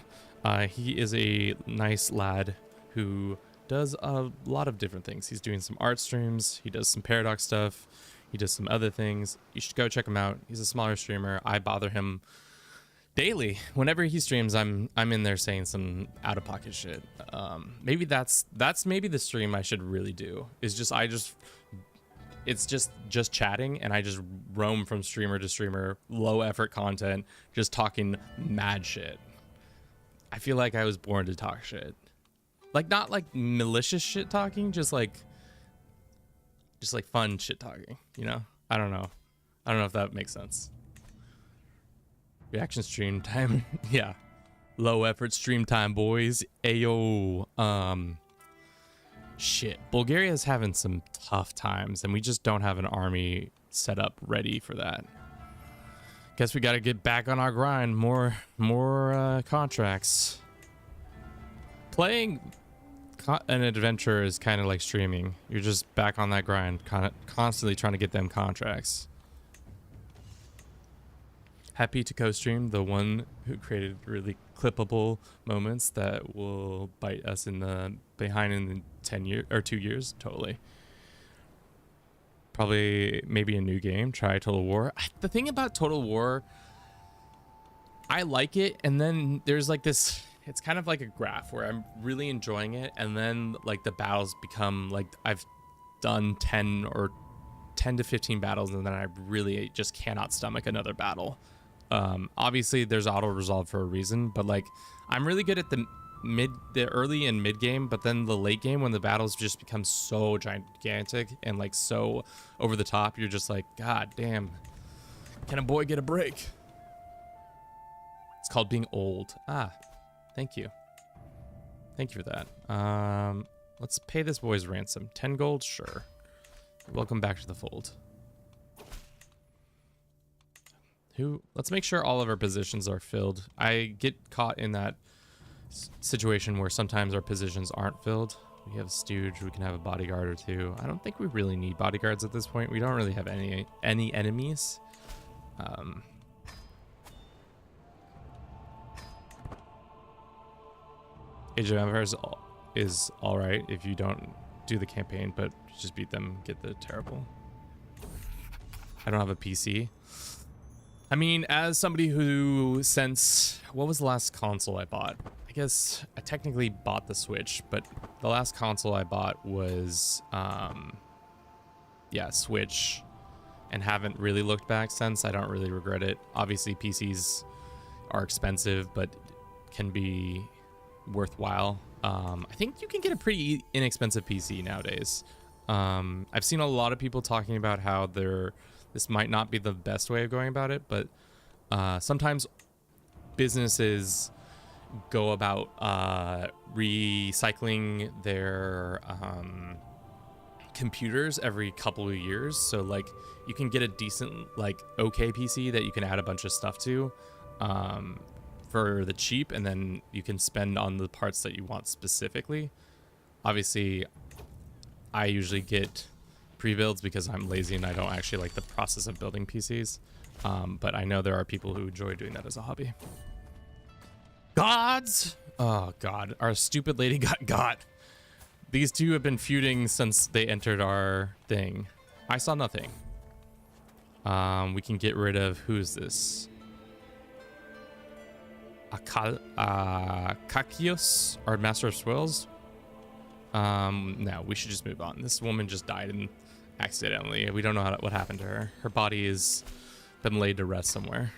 He is a nice lad who does a lot of different things. He's doing some art streams. He does some Paradox stuff. He does some other things. You should go check him out. He's a smaller streamer. I bother him daily. Whenever he streams, I'm in there saying some out of pocket shit. Maybe that's maybe the stream I should really do. It's just chatting, and I just roam from streamer to streamer, low effort content, just talking mad shit. I feel like I was born to talk shit. Like, not like malicious shit talking, just like fun shit talking, you know? I don't know if that makes sense. Reaction stream time. Yeah. Low effort stream time, boys. Ayo. Shit. Bulgaria's having some tough times, and we just don't have an army set up ready for that. Guess we got to get back on our grind. More contracts. Playing an adventure is kind of like streaming. You're just back on that grind, constantly trying to get them contracts. Happy to co-stream, the one who created really clippable moments that will bite us in the behind in 10 years or 2 years. Totally. Probably maybe a new game. Try Total War. The thing about Total War, I like it, and then there's like this, it's kind of like a graph where I'm really enjoying it, and then like the battles become like I've done 10 to 15 battles, and then I really just cannot stomach another battle. Obviously there's auto resolve for a reason, but like I'm really good at the early and mid game, but then the late game when the battles just become so gigantic and like so over the top, you're just like, god damn, can a boy get a break? It's called being old. Thank you for that. Let's pay this boy's ransom. 10 gold, sure. Welcome back to the fold. Let's make sure all of our positions are filled. I get caught in that situation where sometimes our positions aren't filled. We have a stooge, we can have a bodyguard or two. I don't think we really need bodyguards at this point. We don't really have any enemies. Age of Empires is alright if you don't do the campaign, but just beat them, get the terrible. I don't have a PC. I mean, as somebody who since, what was the last console I bought? I guess I technically bought the Switch, but the last console I bought was, yeah, Switch, and haven't really looked back since. I don't really regret it. Obviously, PCs are expensive, but can be worthwhile. I think you can get a pretty inexpensive PC nowadays. I've seen a lot of people talking about how this might not be the best way of going about it, but sometimes businesses go about recycling their computers every couple of years. So like you can get a decent, like, okay PC that you can add a bunch of stuff to for the cheap, and then you can spend on the parts that you want specifically. Obviously, I usually get pre-builds because I'm lazy and I don't actually like the process of building PCs. But I know there are people who enjoy doing that as a hobby. Gods! Oh god, our stupid lady got. These two have been feuding since they entered our thing. I saw nothing. We can get rid of, who's this? Kakios, our Master of Swirls. No, we should just move on. This woman just died accidentally. We don't know what happened to her. Her body has been laid to rest somewhere.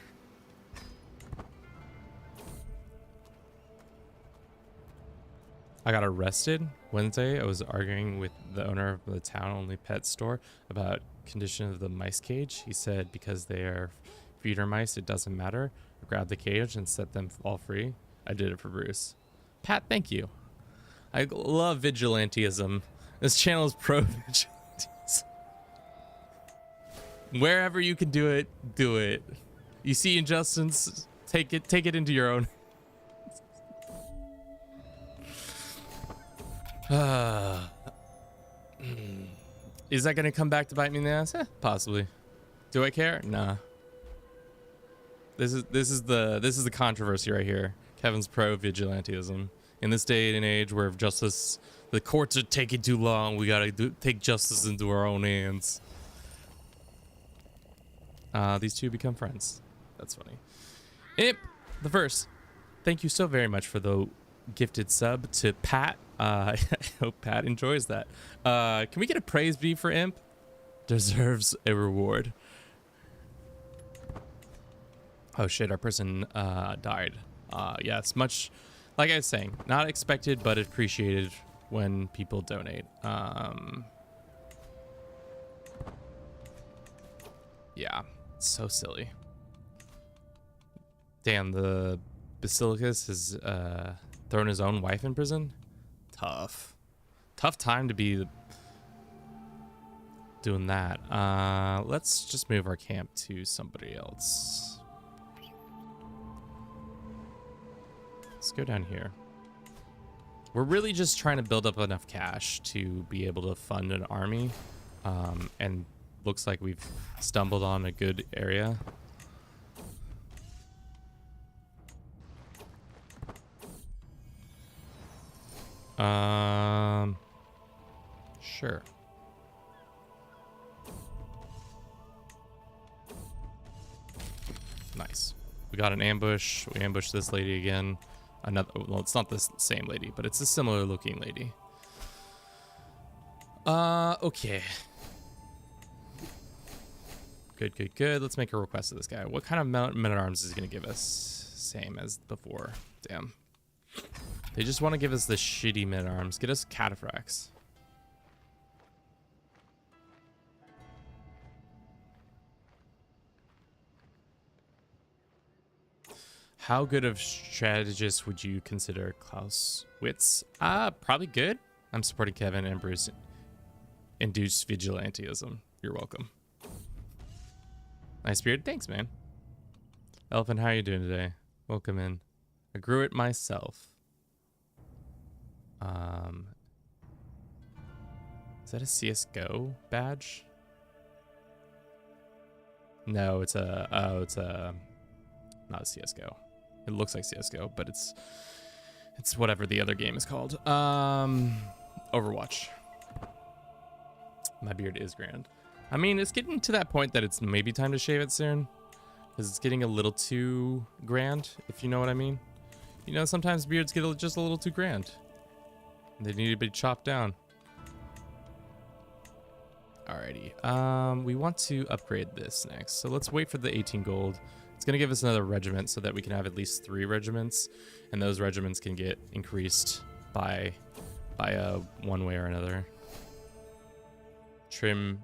I got arrested Wednesday. I was arguing with the owner of the town-only pet store about condition of the mice cage. He said because they are feeder mice, it doesn't matter. I grabbed the cage and set them all free. I did it for Bruce. Pat, thank you. I love vigilantism. This channel is pro vigilantism. Wherever you can do it, do it. You see injustice, take it into your own. Is that gonna come back to bite me in the ass? Possibly. Do I care? Nah. This is the controversy right here. Kevin's pro vigilantism. In this day and age where justice, the courts are taking too long, we gotta take justice into our own hands. These two become friends. That's funny. Imp, the first. Thank you so very much for the gifted sub to Pat. I hope Pat enjoys that. Can we get a praise be for Imp? Deserves a reward. Oh shit, our person died. Yes, much like I was saying, not expected but appreciated when people donate. Yeah, it's so silly. Damn, the Basilicus has thrown his own wife in prison. Tough time to be doing that. Let's just move our camp to somebody else. Let's go down here. We're really just trying to build up enough cash to be able to fund an army, and looks like we've stumbled on a good area. Sure. Nice. We got an ambush. We ambushed this lady again. Another. Well, it's not the same lady, but it's a similar looking lady. Okay. Good, good, good. Let's make a request to this guy. What kind of men-at-arms is he going to give us? Same as before. Damn. They just want to give us the shitty men-at-arms. Get us cataphracts. How good of strategist would you consider Clausewitz? Probably good. I'm supporting Kevin and Bruce. Induce vigilantism. You're welcome. Nice beard. Thanks, man. Elephant, how are you doing today? Welcome in. I grew it myself. Is that a CSGO badge? No, it's a, not a CSGO. It looks like CSGO, but it's whatever the other game is called. Overwatch. My beard is grand. I mean, it's getting to that point that it's maybe time to shave it soon, because it's getting a little too grand, if you know what I mean. You know, sometimes beards get just a little too grand. They need to be chopped down. Alrighty. We want to upgrade this next, so let's wait for the 18 gold. It's going to give us another regiment so that we can have at least 3 regiments, and those regiments can get increased by one way or another. Trim,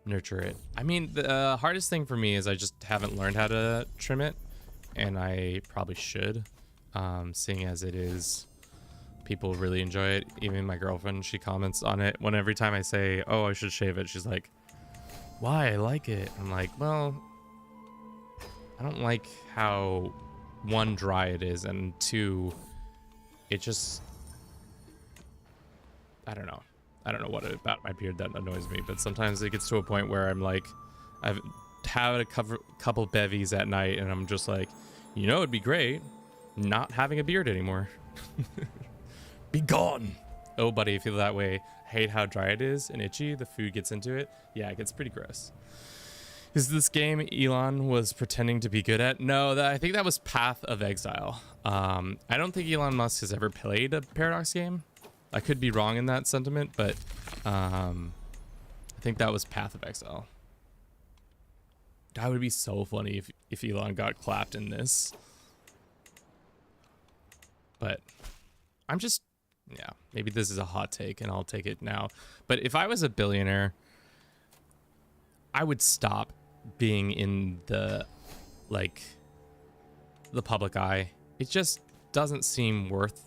nurture it. I mean, the hardest thing for me is I just haven't learned how to trim it, and I probably should, seeing as it is, people really enjoy it. Even my girlfriend, she comments on it when every time I say, oh, I should shave it, she's like, why? I like it. I'm like, well, I don't like how, 1, dry it is, and 2, it just, I don't know. I don't know what about my beard that annoys me, but sometimes it gets to a point where I'm like, I've had a couple bevies at night, and I'm just like, you know, it'd be great not having a beard anymore. Be gone. Oh, buddy, you feel that way. I hate how dry it is and itchy. The food gets into it. Yeah, it gets pretty gross. Is this game Elon was pretending to be good at? No, I think that was Path of Exile. I don't think Elon Musk has ever played a Paradox game. I could be wrong in that sentiment, but I think that was Path of Exile. That would be so funny if Elon got clapped in this. But I'm just, yeah, maybe this is a hot take and I'll take it now. But if I was a billionaire, I would stop being in the, like, the public eye. It just doesn't seem worth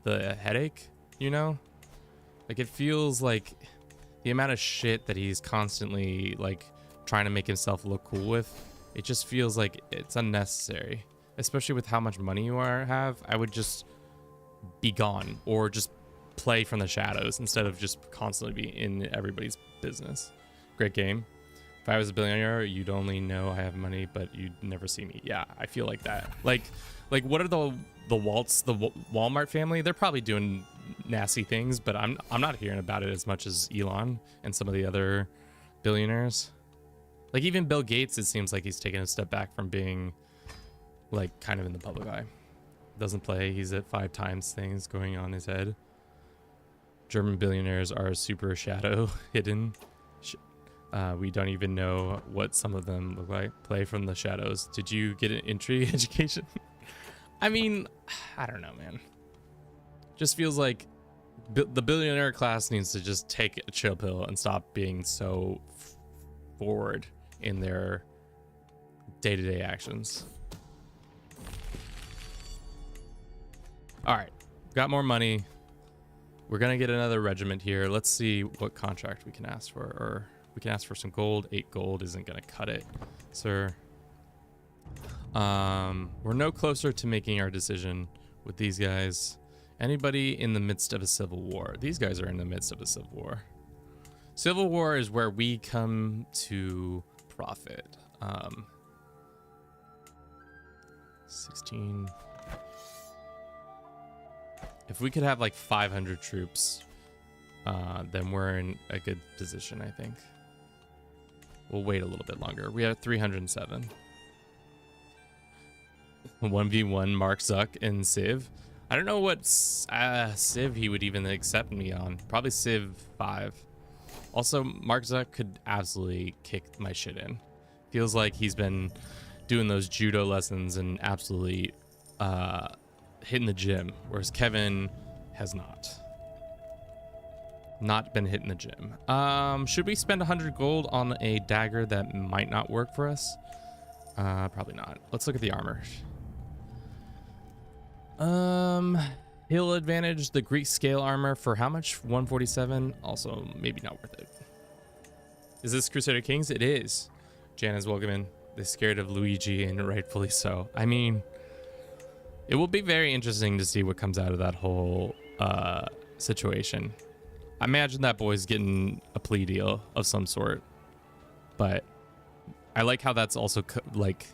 the headache. You know, like, it feels like the amount of shit that he's constantly like trying to make himself look cool with, it just feels like it's unnecessary, especially with how much money you have. I would just be gone or just play from the shadows instead of just constantly be in everybody's business. Great game. If I was a billionaire, you'd only know I have money, but you'd never see me. Yeah, I feel like that. Like what are the Walmart family? They're probably doing nasty things, but I'm not hearing about it as much as Elon and some of the other billionaires. Like, even Bill Gates, it seems like he's taken a step back from being like kind of in the public eye. Doesn't play. He's at 5 times things going on his head. German billionaires are super shadow hidden. We don't even know what some of them look like. Play from the shadows. Did you get an entry education? I mean, I don't know, man. Just feels like the billionaire class needs to just take a chill pill and stop being so forward in their day-to-day actions. All right, got more money. We're gonna get another regiment here. Let's see what contract we can ask for, or we can ask for some gold. 8 gold isn't gonna cut it, sir. We're no closer to making our decision with these guys. Anybody in the midst of a civil war? These guys are in the midst of a civil war. Civil war is where we come to profit. 16. If we could have like 500 troops, then we're in a good position, I think. We'll wait a little bit longer. We have 307. 1v1 Mark Zuck and Civ. I don't know what Civ he would even accept me on. Probably Civ 5. Also, Mark Zuck could absolutely kick my shit in. Feels like he's been doing those judo lessons and absolutely hitting the gym, whereas Kevin has not been hitting the gym. Should we spend 100 gold on a dagger that might not work for us? Probably not. Let's look at the armor. Hill advantage, the Greek scale armor for how much? 147. Also, maybe not worth it. Is this Crusader Kings? It is. Jana's welcome in. They're scared of Luigi, and rightfully so. I mean, it will be very interesting to see what comes out of that whole situation. I imagine that boy's getting a plea deal of some sort, but I like how that's also like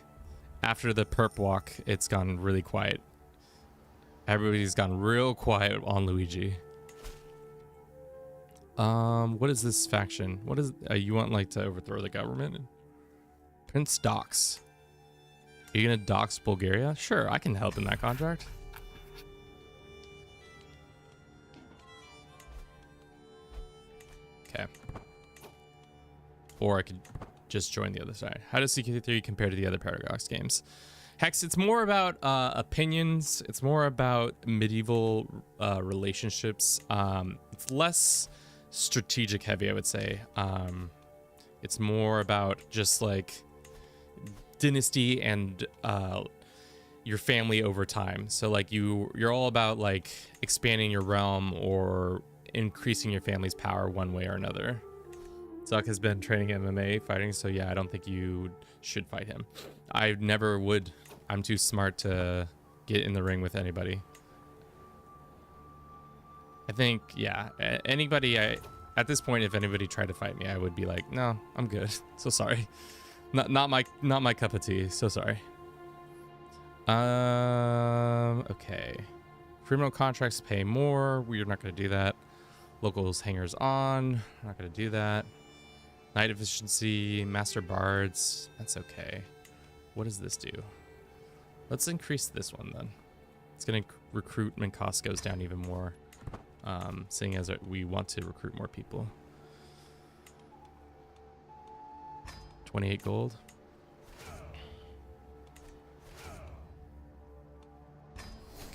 after the perp walk, it's gone really quiet. Everybody's gone real quiet on Luigi. What is this faction? What is you want like to overthrow the government? Prince Dox. Are you gonna dox Bulgaria? Sure, I can help in that contract. Okay. Or I could just join the other side. How does CK3 compare to the other Paradox games? Hex, it's more about opinions. It's more about medieval relationships. It's less strategic heavy, I would say. It's more about just like dynasty and your family over time. So like you're all about like expanding your realm or increasing your family's power one way or another. Zuck has been training MMA fighting, so yeah, I don't think you should fight him. I never would. I'm too smart to get in the ring with anybody. I think, yeah, anybody, at this point, if anybody tried to fight me, I would be like, no, I'm good. So sorry. Not my cup of tea. So sorry. Okay. Criminal contracts pay more. We're not going to do that. Locals hangers on. Not going to do that. Night efficiency, master bards. That's okay. What does this do? Let's increase this one then. It's going to recruitment cost goes down even more. Seeing as we want to recruit more people. 28 gold.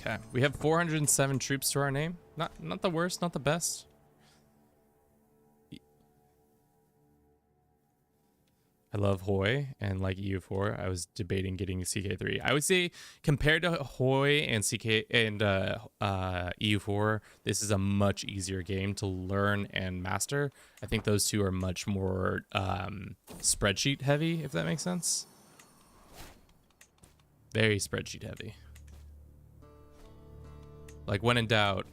Okay, we have 407 troops to our name. Not the worst, not the best. I love Hoi and like EU4. I was debating getting CK3. I would say compared to Hoi and CK and EU4, this is a much easier game to learn and master. I think those two are much more spreadsheet heavy, if that makes sense. Very spreadsheet heavy. Like when in doubt,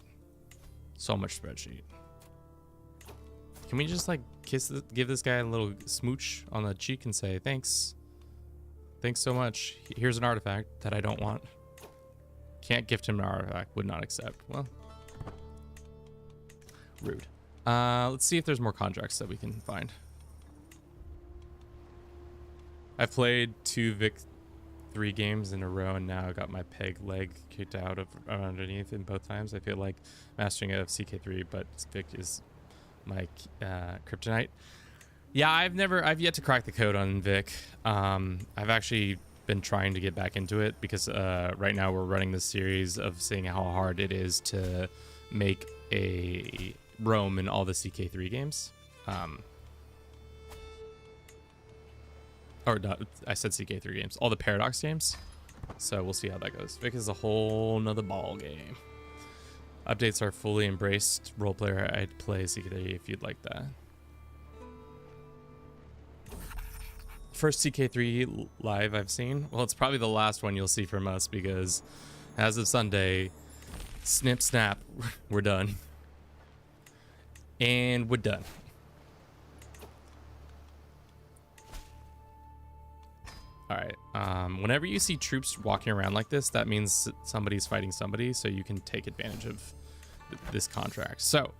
so much spreadsheet. Can we just like give this guy a little smooch on the cheek and say, thanks so much, here's an artifact that I don't want. Can't gift him an artifact, would not accept. Well, rude. Let's see if there's more contracts that we can find. I've played 2 Vic 3 games in a row and now I got my peg leg kicked out of underneath in both times. I feel like mastering of CK3, but Vic is my kryptonite. Yeah, I've yet to crack the code on Vic. I've actually been trying to get back into it because right now we're running this series of seeing how hard it is to make a Rome in all the CK3 games. Or not, I said CK3 games, all the Paradox games. So we'll see how that goes. Vic is a whole nother ball game. Updates are fully embraced. Role player, I'd play CK3 if you'd like that. First CK3 live I've seen. Well, it's probably the last one you'll see from us because as of Sunday, snip snap, we're done. And we're done. All right. Whenever you see troops walking around like this, that means somebody's fighting somebody, so you can take advantage of this contract. So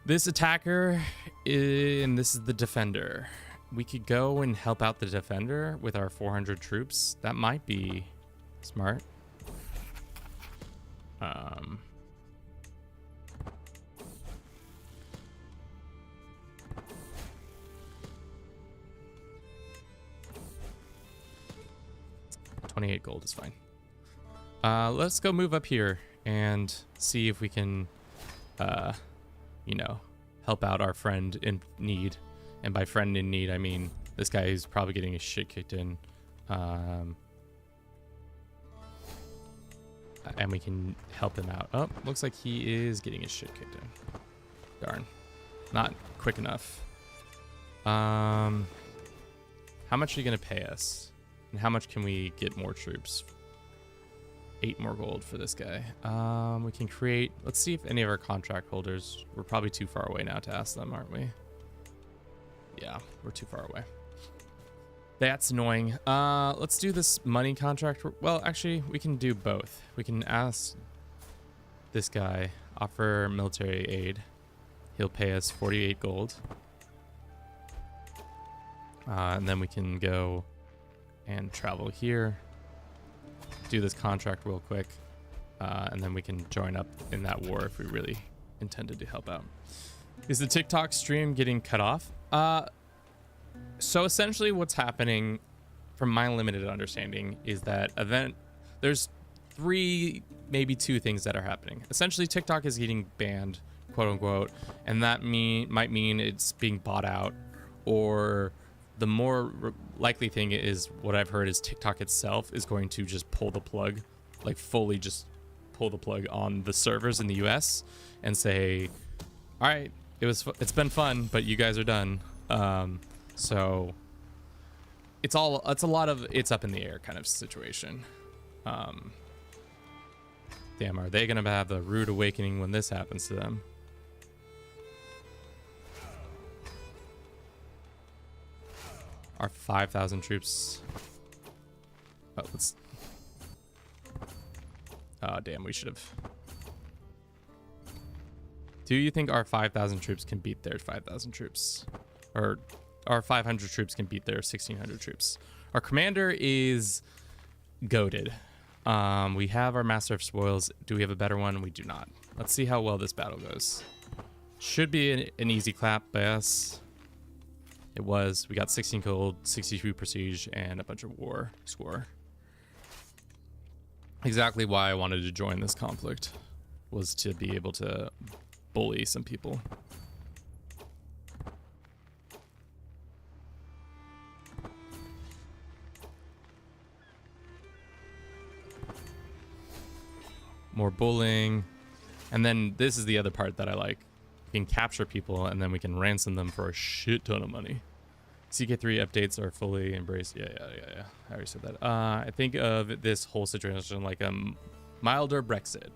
this attacker and this is the defender. We could go and help out the defender with our 400 troops. That might be Smart. Um, $28 gold is fine. Let's go move up here and see if we can, you know, help out our friend in need. And by friend in need, I mean this guy is probably getting his shit kicked in. And we can help him out. Oh, looks like he is getting his shit kicked in. Darn. Not quick enough. How much are you going to pay us? And how much can we get more troops? 8 more gold for this guy. We can create... Let's see if any of our contract holders... We're probably too far away now to ask them, aren't we? Yeah, we're too far away. That's annoying. Let's do this money contract. Well, actually, we can do both. We can ask this guy, offer military aid. He'll pay us 48 gold. And then we can go and travel here. Do this contract real quick. And then we can join up in that war if we really intended to help out. Is the TikTok stream getting cut off? So essentially what's happening, from my limited understanding, is that there's 3, maybe 2 things that are happening. Essentially, TikTok is getting banned, quote unquote, and that might mean it's being bought out, or the more likely thing is, what I've heard is TikTok itself is going to just pull the plug, like fully just pull the plug on the servers in the US and say, all right, it's been fun, but you guys are done. So it's a lot of it's up in the air kind of situation. Damn, are they gonna have the rude awakening when this happens to them? Our 5,000 troops. Oh, oh, damn, we should have. Do you think our 5,000 troops can beat their 5,000 troops? Or our 500 troops can beat their 1,600 troops? Our commander is goated. We have our master of spoils. Do we have a better one? We do not. Let's see how well this battle goes. Should be an easy clap by us. It was. We got 16 gold, 62 prestige, and a bunch of war score. Exactly why I wanted to join this conflict, was to be able to bully some people. More bullying. And then this is the other part that I like. We can capture people and then we can ransom them for a shit ton of money. CK3 updates are fully embraced. Yeah. I already said that. I think of this whole situation like a milder Brexit.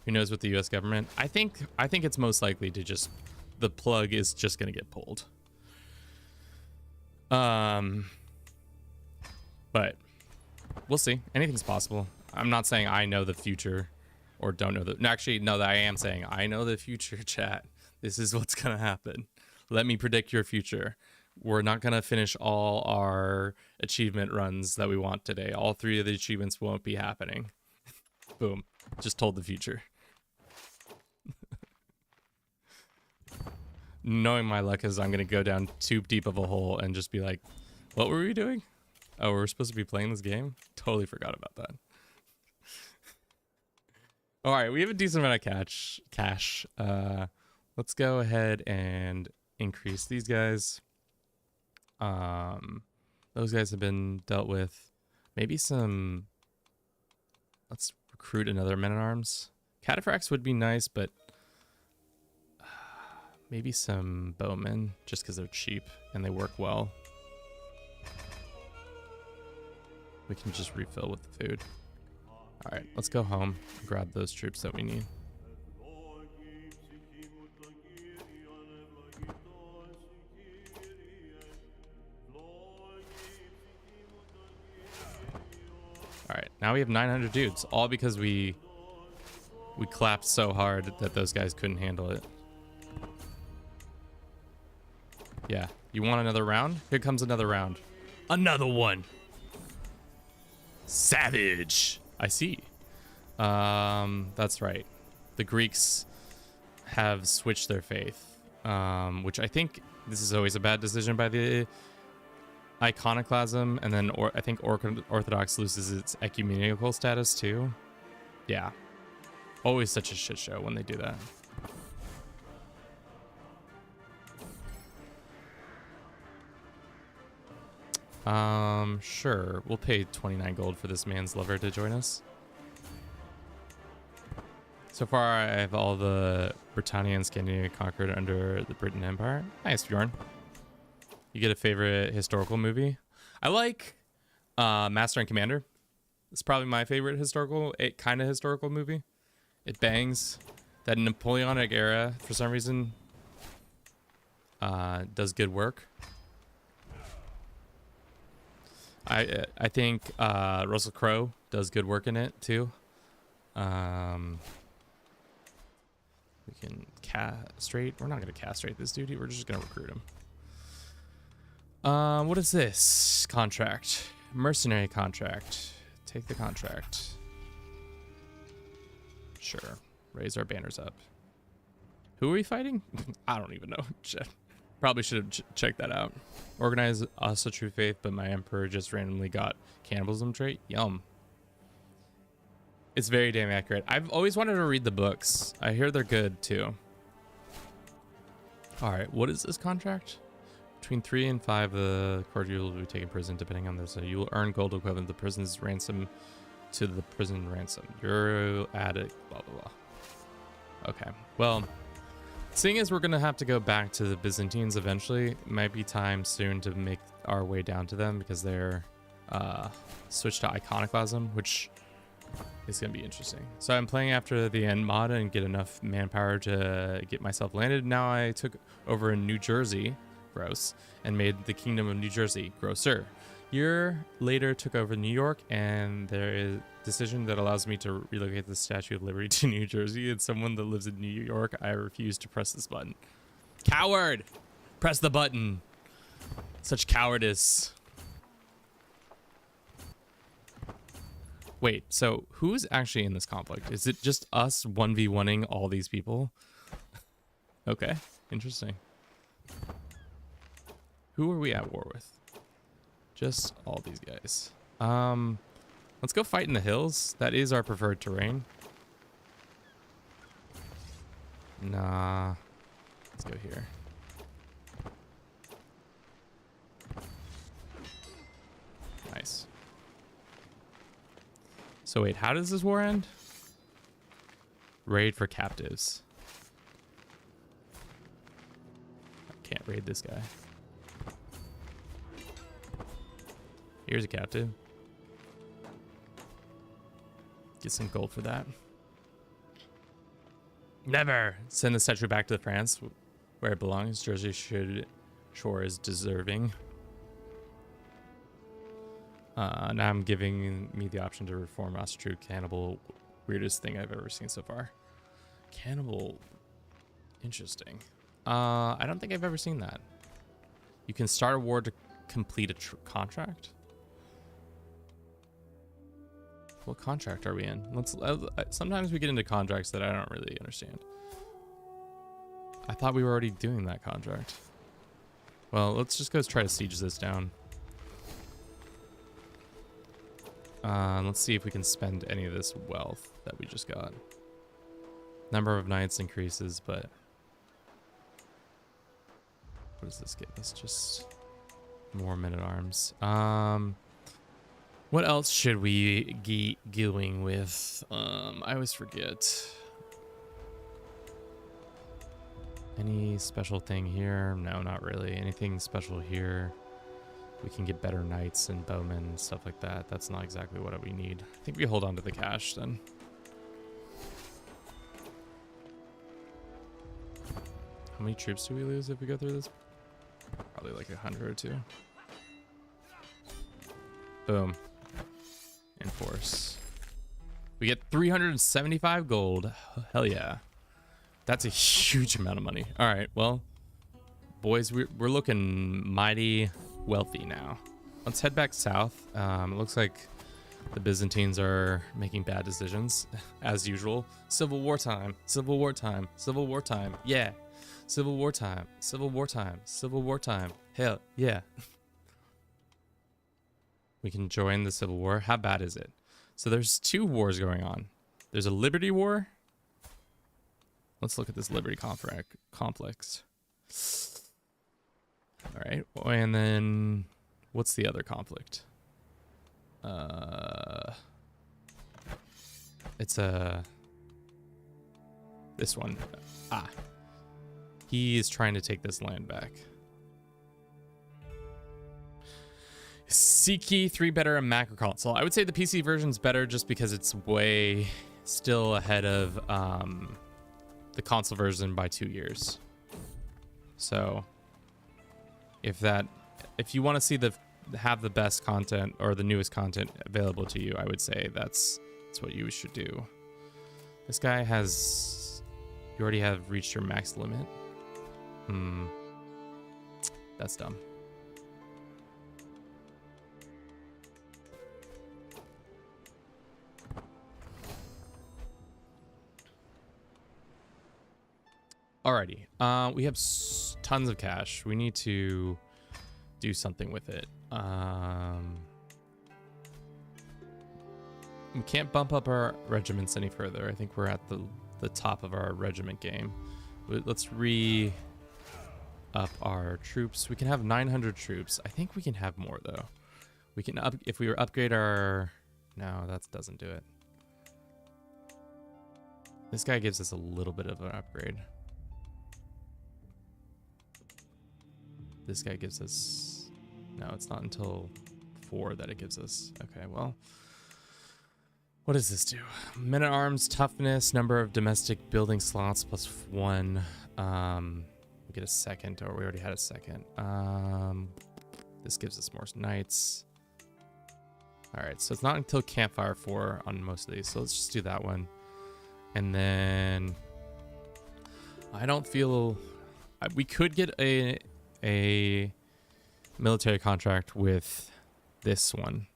Who knows with the US government? I think it's most likely to just, the plug is just gonna get pulled. But we'll see. Anything's possible. I'm not saying I know the future or don't know the, no, actually, no, that I am saying I know the future, chat. This is what's gonna happen. Let me predict your future. We're not gonna finish all our achievement runs that we want today. All 3 of the achievements won't be happening. Boom. Just told the future. Knowing my luck is I'm gonna go down too deep of a hole and just be like, what were we doing? Oh, we're supposed to be playing this game? Totally forgot about that. All right, we have a decent amount of cash. Let's go ahead and increase these guys. Those guys have been dealt with. Maybe some... Let's recruit another men-at-arms. Cataphracts would be nice, but... maybe some bowmen, just because they're cheap and they work well. We can just refill with the food. All right, let's go home and grab those troops that we need. All right, now we have 900 dudes, all because we clapped so hard that those guys couldn't handle it. Yeah, you want another round? Here comes another round. Another one. Savage. I see. That's right. The Greeks have switched their faith, which I think this is always a bad decision by the iconoclasm, and then I think Orthodox loses its ecumenical status too. Yeah. Always such a shit show when they do that. Sure. We'll pay 29 gold for this man's lover to join us. So far, I have all the Britannia and Scandinavia conquered under the Britain Empire. Nice, Bjorn. You get a favorite historical movie? I like Master and Commander. It's probably my favorite kind of historical movie. It bangs. That Napoleonic era, for some reason, does good work. I think Russell Crowe does good work in it too. We can castrate. We're not gonna castrate this dude. We're just gonna recruit him. What is this contract? Mercenary contract. Take the contract. Sure. Raise our banners up. Who are we fighting? I don't even know. Probably should have checked that out. Organize us a true faith, but my emperor just randomly got cannibalism trait. Yum. It's very damn accurate. I've always wanted to read the books. I hear they're good too. All right, what is this contract? Between 3 and 5, the courtier will be taken prison, depending on this. You will earn gold equivalent to the prison's ransom to the prison ransom. You're addict, blah, blah, blah. Okay, well, seeing as we're going to have to go back to the Byzantines eventually, it might be time soon to make our way down to them because they're switched to iconoclasm, which is going to be interesting. So I'm playing after the end mod and get enough manpower to get myself landed. Now I took over in New Jersey, gross, and made the Kingdom of New Jersey, grosser. Year later took over New York, and there is a decision that allows me to relocate the Statue of Liberty to New Jersey. And someone that lives in New York, I refuse to press this button. Coward! Press the button. Such cowardice. Wait, so who's actually in this conflict? Is it just us 1v1ing all these people? Okay, interesting. Who are we at war with? Just all these guys. Let's go fight in the hills. That is our preferred terrain. Nah. Let's go here. Nice. So wait, how does this war end? Raid for captives. I can't raid this guy. Here's a captive. Get some gold for that. Never! Send the statue back to France where it belongs. Jersey Shore is deserving. Now I'm giving me the option to reform us. True cannibal. Weirdest thing I've ever seen so far. Cannibal. Interesting. I don't think I've ever seen that. You can start a war to complete a contract? What contract are we in? Sometimes we get into contracts that I don't really understand. I thought we were already doing that contract. Well, let's just go try to siege this down. Let's see if we can spend any of this wealth that we just got. Number of knights increases, but what does this get us? Just more men-at-arms. What else should we be going with? I always forget. Any special thing here? No, not really. Anything special here? We can get better knights and bowmen and stuff like that. That's not exactly what we need. I think we hold on to the cash then. How many troops do we lose if we go through this? Probably like 100 or 2. Boom. Enforce. We get 375 gold. Hell yeah. That's a huge amount of money. All right, well, boys, we're looking mighty wealthy now. Let's head back south. It looks like The Byzantines are making bad decisions, as usual. Civil war time, civil war time, civil war time, yeah. Civil war time, civil war time, civil war time, hell yeah. We can join the civil war. How bad is it? So there's 2 wars going on. There's a Liberty War. Let's look at this Liberty complex. All right, and then what's the other conflict? It's this one. He is trying to take this land back. C-Key 3 better and macro console. I would say the PC version's better just because it's way still ahead of the console version by 2 years. So if you want to see have the best content or the newest content available to you, I would say that's what you should do. This guy you already have reached your max limit. That's dumb. Alrighty, we have tons of cash. We need to do something with it. We can't bump up our regiments any further. I think we're at the top of our regiment game. Let's up our troops. We can have 900 troops. I think we can have more though. We can if we upgrade our. No, that doesn't do it. This guy gives us a little bit of an upgrade. This guy gives us. No, it's not until 4 that it gives us. Okay, well. What does this do? Men-at-arms, toughness, number of domestic building slots +1. We get a second, or we already had a second. This gives us more knights. All right, so it's not until campfire 4 on most of these. So let's just do that one. And then I don't feel we could get a military contract with this one.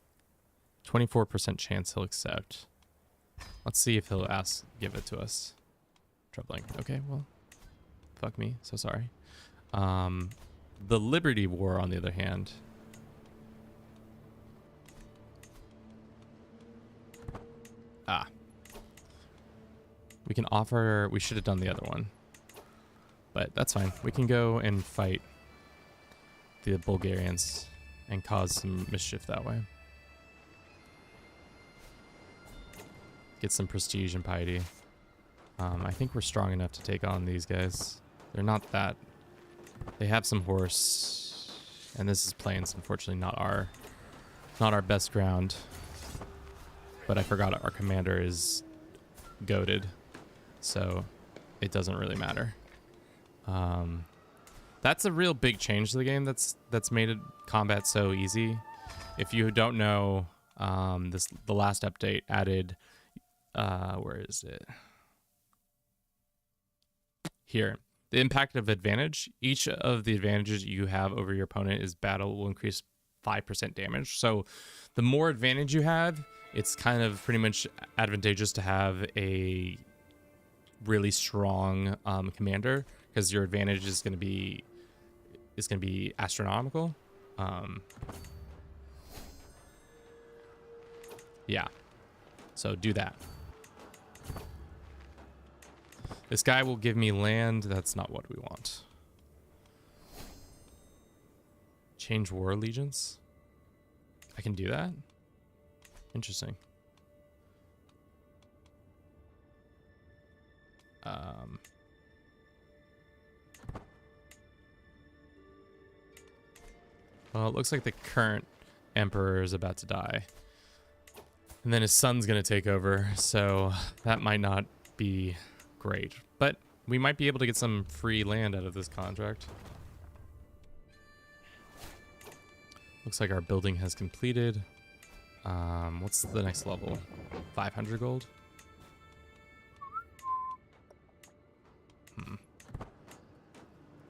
24% chance he'll accept. Let's see if he'll give it to us. Troubling. Okay, well, fuck me. So sorry. The Liberty War, on the other hand. We can offer. We should have done the other one, but that's fine. We can go and fight the Bulgarians and cause some mischief that way. Get some prestige and piety. I think we're strong enough to take on these guys. They're not that. They have some horse, and this is plains. Unfortunately, not our best ground. But I forgot our commander is goated, so it doesn't really matter. That's a real big change to the game. That's made combat so easy. If you don't know, the last update added. Where is it? Here. The impact of advantage. Each of the advantages you have over your opponent is battle will increase 5% damage. So the more advantage you have, it's kind of pretty much advantageous to have a really strong commander, because your advantage is going to be astronomical. Yeah. So do that. This guy will give me land. That's not what we want. Change war allegiance. I can do that? Interesting. Well, it looks like the current emperor is about to die. And then his son's going to take over, so that might not be great. But we might be able to get some free land out of this contract. Looks like our building has completed. What's the next level? 500 gold?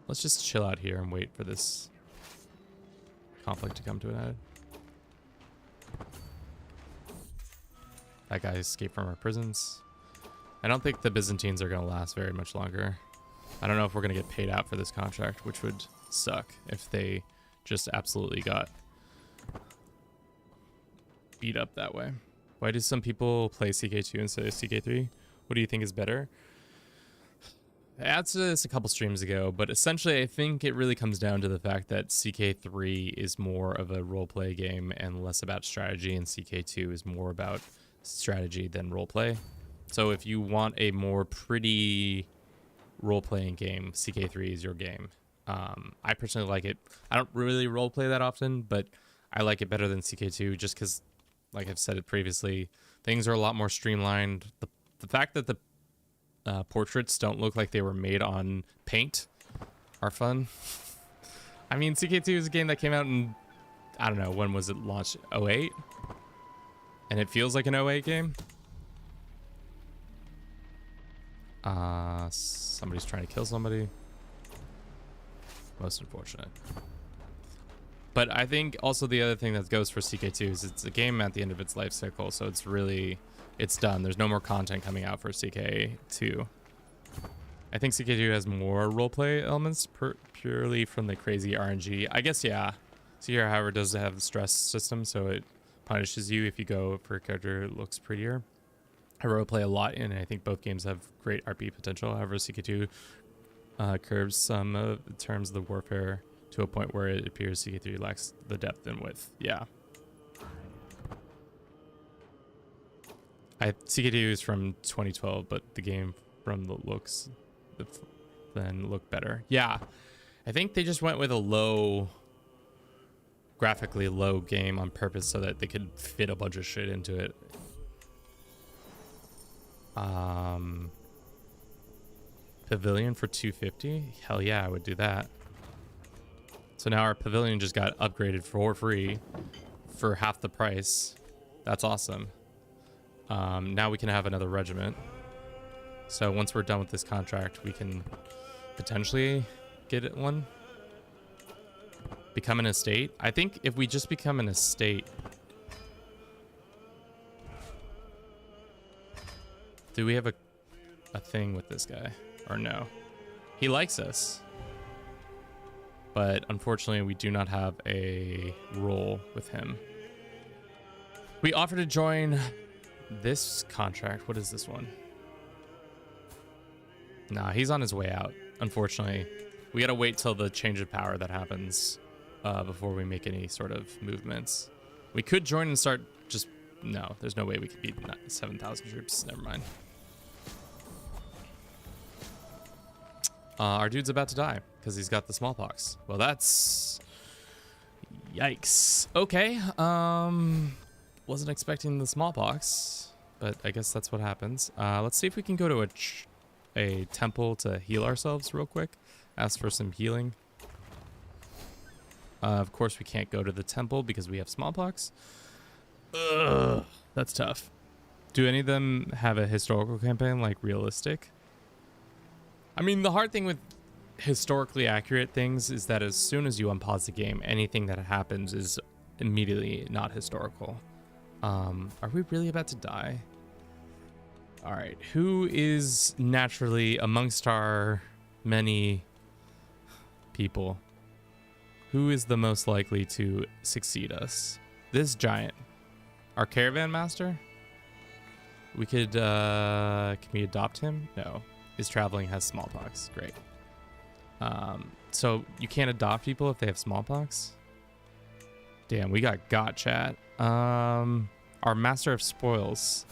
Let's just chill out here and wait for this conflict to come to an end. That guy escaped from our prisons. I don't think the Byzantines are going to last very much longer. I don't know if we're going to get paid out for this contract, which would suck if they just absolutely got beat up that way. Why do some people play CK2 instead of CK3? What do you think is better? I answered this a couple streams ago, but essentially I think it really comes down to the fact that CK3 is more of a roleplay game and less about strategy, and CK2 is more about strategy than roleplay. So if you want a more pretty role-playing game, CK3 is your game. I personally like it. I don't really roleplay that often, but I like it better than CK2 just because, like I've said it previously, things are a lot more streamlined. The fact that the portraits don't look like they were made on paint are fun. I mean, CK2 is a game that came out in, I don't know, when was it launched? 08? And it feels like an 08 game. Somebody's trying to kill somebody. Most unfortunate. But I think also the other thing that goes for CK2 is it's a game at the end of its life cycle, so it's done. There's no more content coming out for CK2. I think CK2 has more roleplay elements purely from the crazy RNG. I guess, yeah. CK, however, does have the stress system, so it punishes you if you go for a character that looks prettier. I roleplay a lot, and I think both games have great RP potential. However, CK2 curbs some of in terms of the warfare to a point where it appears CK3 lacks the depth and width. Yeah. CK2 is from 2012, but the game from the looks then looked better. Yeah. I think they just went with a graphically low game on purpose so that they could fit a bunch of shit into it. Pavilion for 250? Hell yeah, I would do that. So now our pavilion just got upgraded for free for half the price. That's awesome. Now we can have another regiment. So once we're done with this contract, we can potentially get one. Become an estate. I think if we just become an estate... Do we have a thing with this guy? Or no? He likes us. But unfortunately, we do not have a role with him. We offer to join this contract. What is this one? Nah, he's on his way out. Unfortunately, we gotta wait till the change of power that happens before we make any sort of movements. We could join and start just... No, there's no way we could beat 7,000 troops. Never mind. Our dude's about to die because he's got the smallpox. Well, that's... Yikes. Okay. Wasn't expecting the smallpox, but I guess that's what happens. Let's see if we can go to a temple to heal ourselves real quick. Ask for some healing. Of course, we can't go to the temple because we have smallpox. Ugh, that's tough. Do any of them have a historical campaign, like realistic? I mean, the hard thing with historically accurate things is that as soon as you unpause the game, anything that happens is immediately not historical. Are we really about to die? All right, who is naturally amongst our many people? Who is the most likely to succeed us? This giant. Our caravan master? We could, can we adopt him? No. His traveling has smallpox. Great. So you can't adopt people if they have smallpox? Damn, we got chat. Our master of spoils.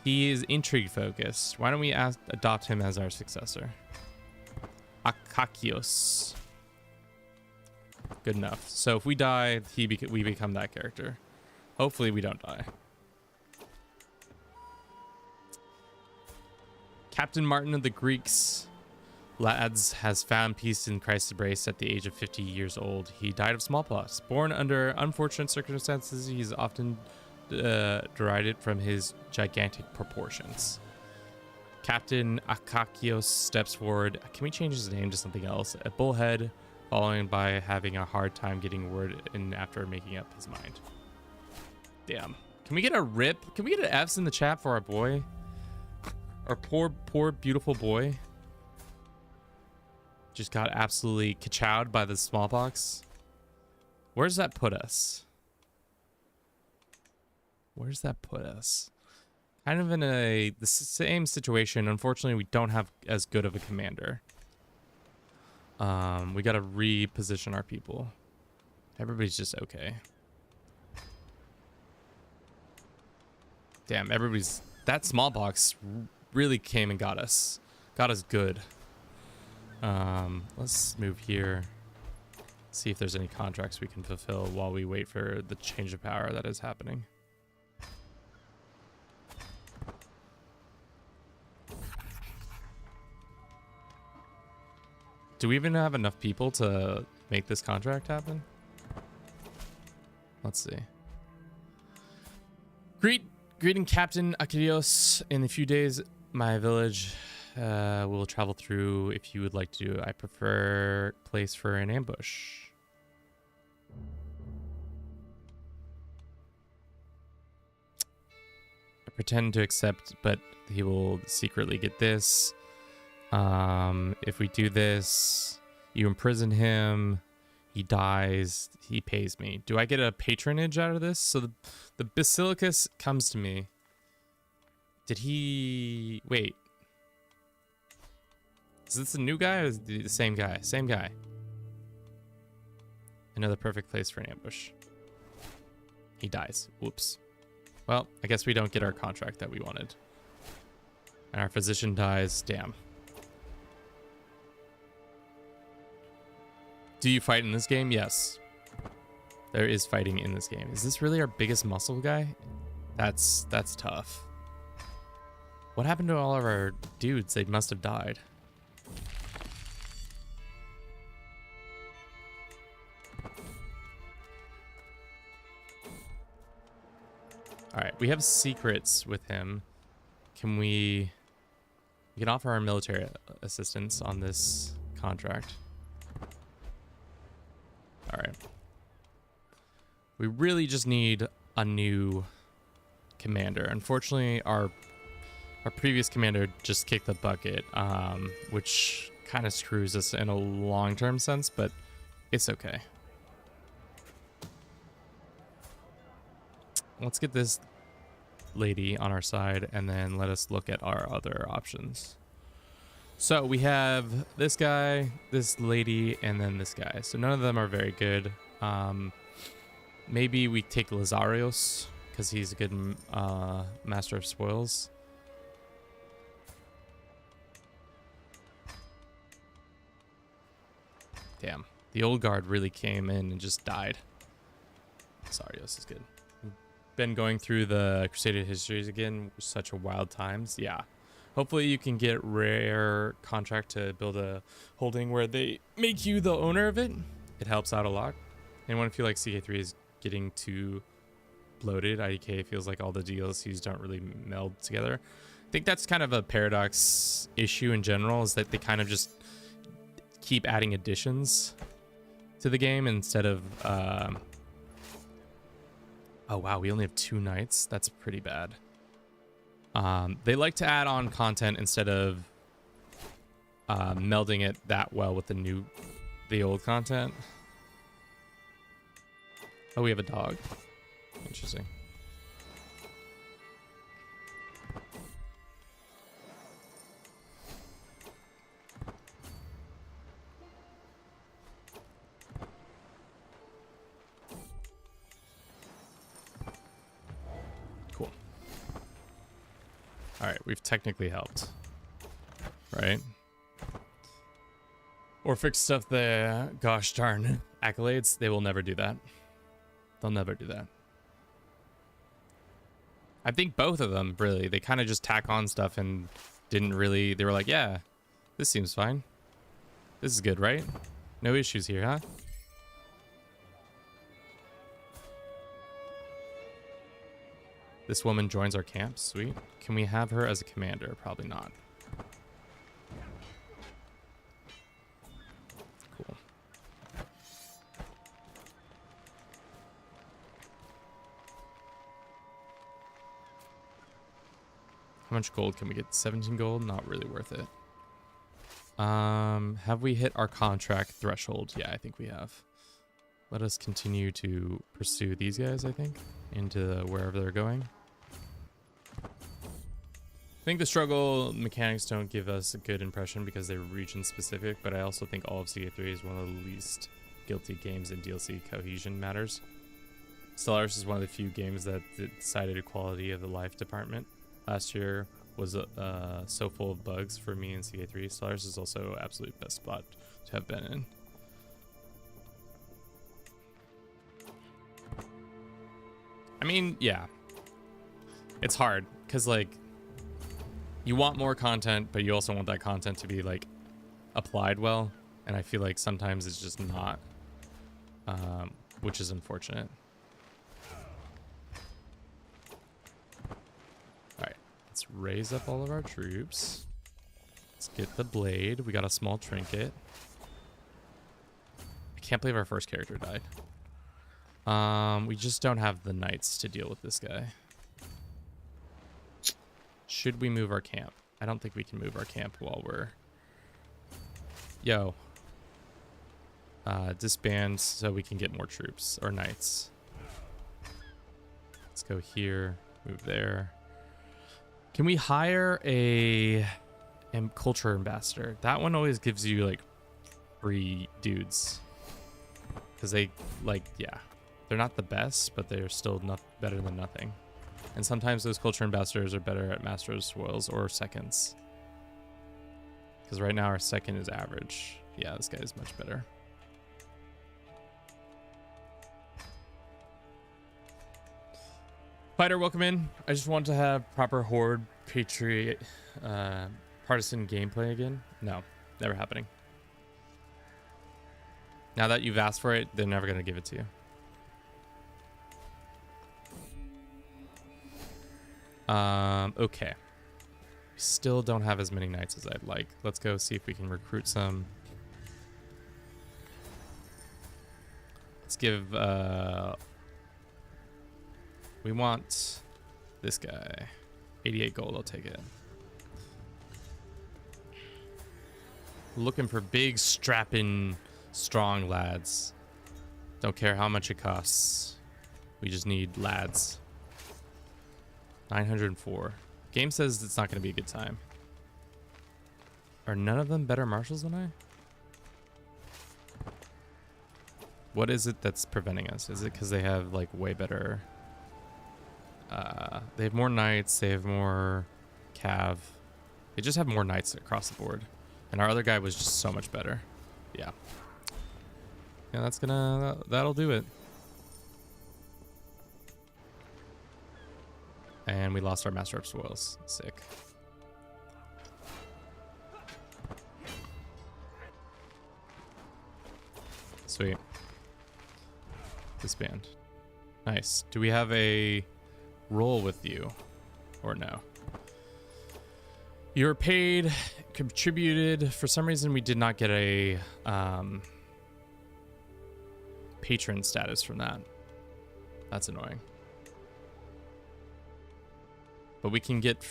He is intrigue focused. Why don't we adopt him as our successor? Akakios. Good enough. So if we die, we become that character. Hopefully we don't die. Captain Martin of the Greeks lads has found peace in Christ's embrace at the age of 50 years old. He died of smallpox. Born under unfortunate circumstances, he's often derided from his gigantic proportions. Captain Akakios steps forward. Can we change his name to something else? A bullhead, following by having a hard time getting word in after making up his mind. Damn. Can we get a rip? Can we get an F's in the chat for our boy? Our poor, beautiful boy. Just got absolutely kachowed by the smallpox. Where does that put us? Where's that put us? Kind of in the same situation. Unfortunately, we don't have as good of a commander. We got to reposition our people. Everybody's just okay. Damn, everybody's... That smallpox really came and got us. Got us good. Let's move here. See if there's any contracts we can fulfill while we wait for the change of power that is happening. Do we even have enough people to make this contract happen? Let's see. Greeting Captain Akirios. In a few days, my village will travel through if you would like to. I prefer place for an ambush. I pretend to accept, but he will secretly get this. If we do this, you imprison him, he dies, he pays me. Do I get a patronage out of this? So the Basilicus comes to me. Did he... Wait. Is this a new guy or is it the same guy? Same guy. Another perfect place for an ambush. He dies. Whoops. Well, I guess we don't get our contract that we wanted. And our physician dies. Damn. Do you fight in this game? Yes. There is fighting in this game. Is this really our biggest muscle guy? That's tough. What happened to all of our dudes? They must have died. Alright, we have secrets with him. We can offer our military assistance on this contract. Alright. We really just need a new commander. Unfortunately, our previous commander just kicked the bucket, which kind of screws us in a long-term sense, but it's okay. Let's get this lady on our side, and then let us look at our other options. So we have this guy, this lady, and then this guy. So none of them are very good. Maybe we take Lazarios, because he's a good master of spoils. Damn, the old guard really came in and just died. Lazarios is good. Been going through the Crusader histories again, such a wild times. Yeah. Hopefully you can get rare contract to build a holding where they make you the owner of it. It helps out a lot. And when I feel like CK3 is getting too bloated, IDK feels like all the DLCs don't really meld together. I think that's kind of a paradox issue in general, is that they kind of just keep adding additions to the game instead of... Oh wow, we only have 2 knights. That's pretty bad. They like to add on content instead of melding it that well with the old content. Oh, we have a dog. Interesting. Cool. All right, we've technically helped, right? Or fix stuff the gosh darn accolades. They will never do that. They'll never do that. I think both of them, really, they kind of just tack on stuff and didn't really... They were like, yeah, this seems fine. This is good, right? No issues here, huh? This woman joins our camp. Sweet. Can we have her as a commander? Probably not. Cool. How much gold can we get? 17 gold? Not really worth it. Have we hit our contract threshold? Yeah, I think we have. Let us continue to pursue these guys, I think, into wherever they're going. I think the struggle mechanics don't give us a good impression because they're region specific, but I also think all of CA3 is one of the least guilty games in DLC cohesion matters. Stellaris is one of the few games that decided equality of the life department. Last year was so full of bugs for me in CA3. Stellaris is also absolute best spot to have been in. I mean, yeah. It's hard, because, like, you want more content, but you also want that content to be, like, applied well. And I feel like sometimes it's just not, which is unfortunate. Alright, let's raise up all of our troops. Let's get the blade. We got a small trinket. I can't believe our first character died. We just don't have the knights to deal with this guy. Should we move our camp? I don't think we can move our camp while we're... Yo. Disband so we can get more troops or knights. Let's go here, move there. Can we hire a culture ambassador? That one always gives you like free dudes. Because they like, yeah, they're not the best, but they're still not better than nothing. And sometimes those culture ambassadors are better at master of spoils or seconds. Because right now our second is average. Yeah, this guy is much better. Fighter, welcome in. I just want to have proper horde patriot partisan gameplay again. No, never happening. Now that you've asked for it, they're never going to give it to you. Okay. Still don't have as many knights as I'd like. Let's go see if we can recruit some. Let's give, we want this guy. 88 gold, I'll take it. Looking for big, strapping, strong lads. Don't care how much it costs. We just need lads. 904. Game says it's not going to be a good time. Are none of them better marshals than I? What is it that's preventing us? Is it because they have like way better... they have more knights, they have more cav. They just have more knights across the board. And our other guy was just so much better. Yeah. Yeah, that'll do it. And we lost our master of spoils. Sick. Sweet. Disband. Nice. Do we have a role with you or no? You were paid, contributed. For some reason we did not get a patron status from that. That's annoying. But we can get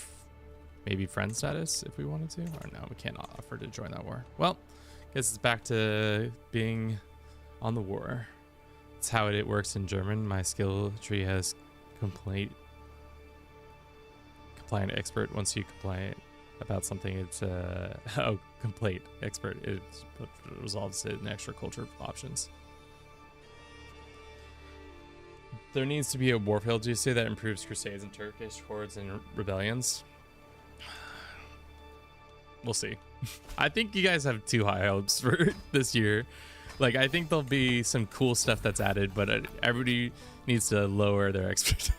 maybe friend status if we wanted to, or no, we can't offer to join that war. Well, guess it's back to being on the war. It's how it works in German. My skill tree has compliant expert. Once you complain about something, it's complete expert. It resolves it in extra culture options. There needs to be a warfield GC that improves crusades and Turkish hordes and rebellions. We'll see. I think you guys have too high hopes for this year. Like, I think there'll be some cool stuff that's added, but everybody needs to lower their expectations.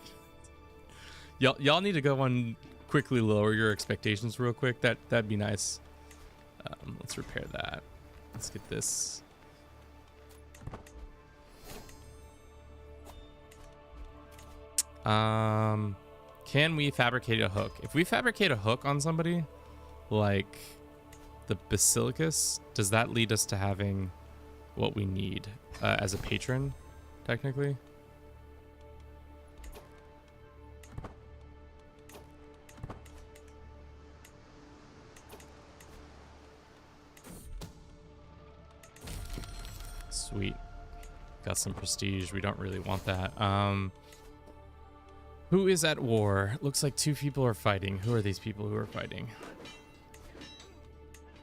Y'all need to go on quickly lower your expectations real quick. That'd be nice. Let's repair that. Let's get this. Can we fabricate a hook? If we fabricate a hook on somebody, like the Basilicus, does that lead us to having what we need as a patron, technically? Sweet. Got some prestige. We don't really want that. Who is at war? Looks like 2 people are fighting. Who are these people who are fighting?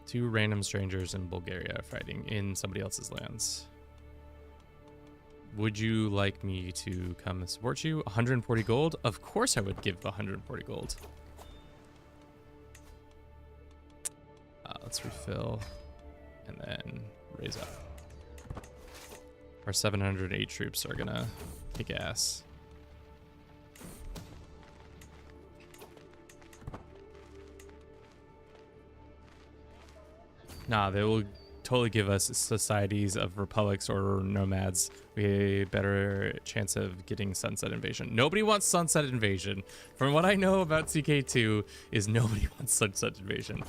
2 random strangers in Bulgaria are fighting in somebody else's lands. Would you like me to come and support you? 140 gold? Of course I would give 140 gold. Let's refill and then raise up. Our 708 troops are gonna kick ass. Nah, they will totally give us societies of republics or nomads. We have a better chance of getting Sunset Invasion. Nobody wants Sunset Invasion. From what I know about CK2 is nobody wants Sunset Invasion.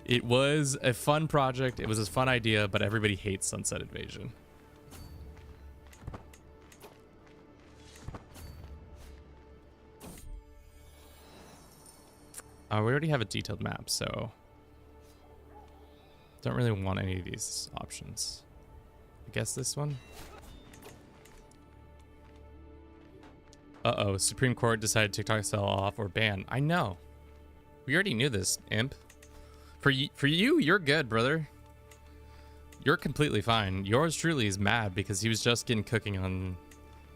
It was a fun project. It was a fun idea, but everybody hates Sunset Invasion. We already have a detailed map, so don't really want any of these options. I guess this one. Uh-oh, Supreme Court decided TikTok sell off or ban. I know. We already knew this, imp. For you, you're good, brother. You're completely fine. Yours truly is mad because he was just getting cooking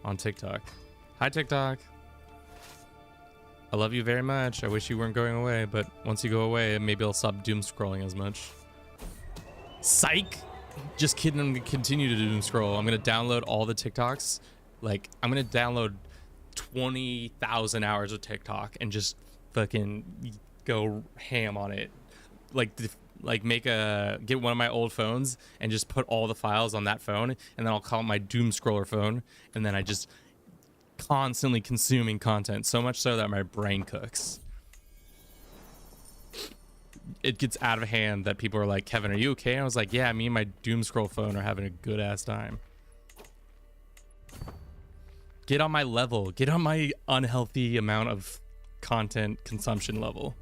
on TikTok. Hi, TikTok. I love you very much. I wish you weren't going away, but once you go away, maybe I'll stop doom scrolling as much. Psych! Just kidding, I'm gonna continue to doom scroll. I'm gonna download all the TikToks. Like, I'm gonna download 20,000 hours of TikTok and just fucking go ham on it. Like get one of my old phones and just put all the files on that phone, and then I'll call it my doom scroller phone, and then I just constantly consuming content, so much so that my brain cooks. It gets out of hand that people are like, Kevin, are you okay? And I was like, yeah, me and my doom scroll phone are having a good ass time. Get on my level. Get on my unhealthy amount of content consumption level.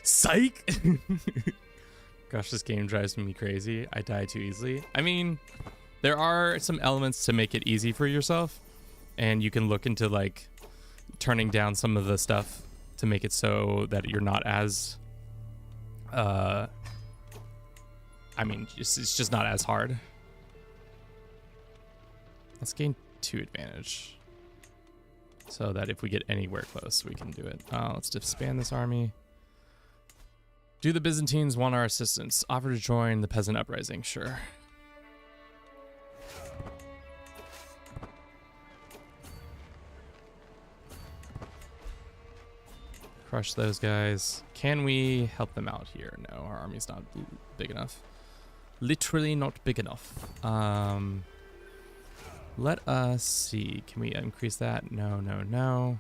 Psych! Gosh, this game drives me crazy. I die too easily. I mean, there are some elements to make it easy for yourself, and you can look into like turning down some of the stuff to make it so that you're not as I mean, it's just not as hard. Let's gain 2 advantage so that if we get anywhere close, we can do it. Let's disband this army. Do the Byzantines want our assistance? Offer to join the peasant uprising. Sure. Crush those guys. Can we help them out here? No, our army's not big enough. Literally not big enough. Let us see. Can we increase that? No, no, no.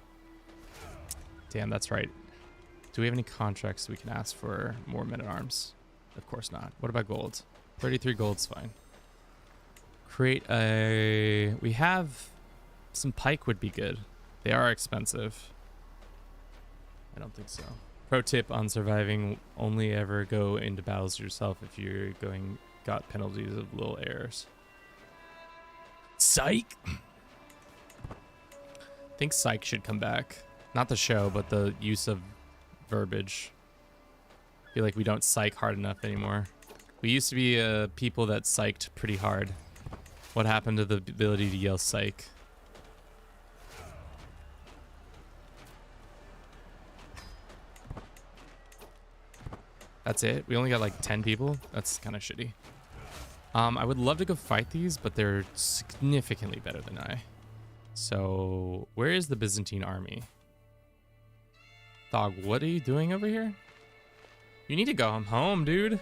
Damn, that's right. Do we have any contracts we can ask for more men-at-arms? Of course not. What about gold? 33 gold's fine. Create a... We have... Some pike would be good. They are expensive. I don't think so. Pro tip on surviving: only ever go into battles yourself if you're got penalties of little errors. Psych! I think psych should come back. Not the show, but the use of verbiage. I feel like we don't psych hard enough anymore. We used to be people that psyched pretty hard. What happened to the ability to yell psych? That's it? We only got like 10 people? That's kind of shitty. I would love to go fight these, but they're significantly better than I. So, where is the Byzantine army? Dog, what are you doing over here? You need to go home, dude.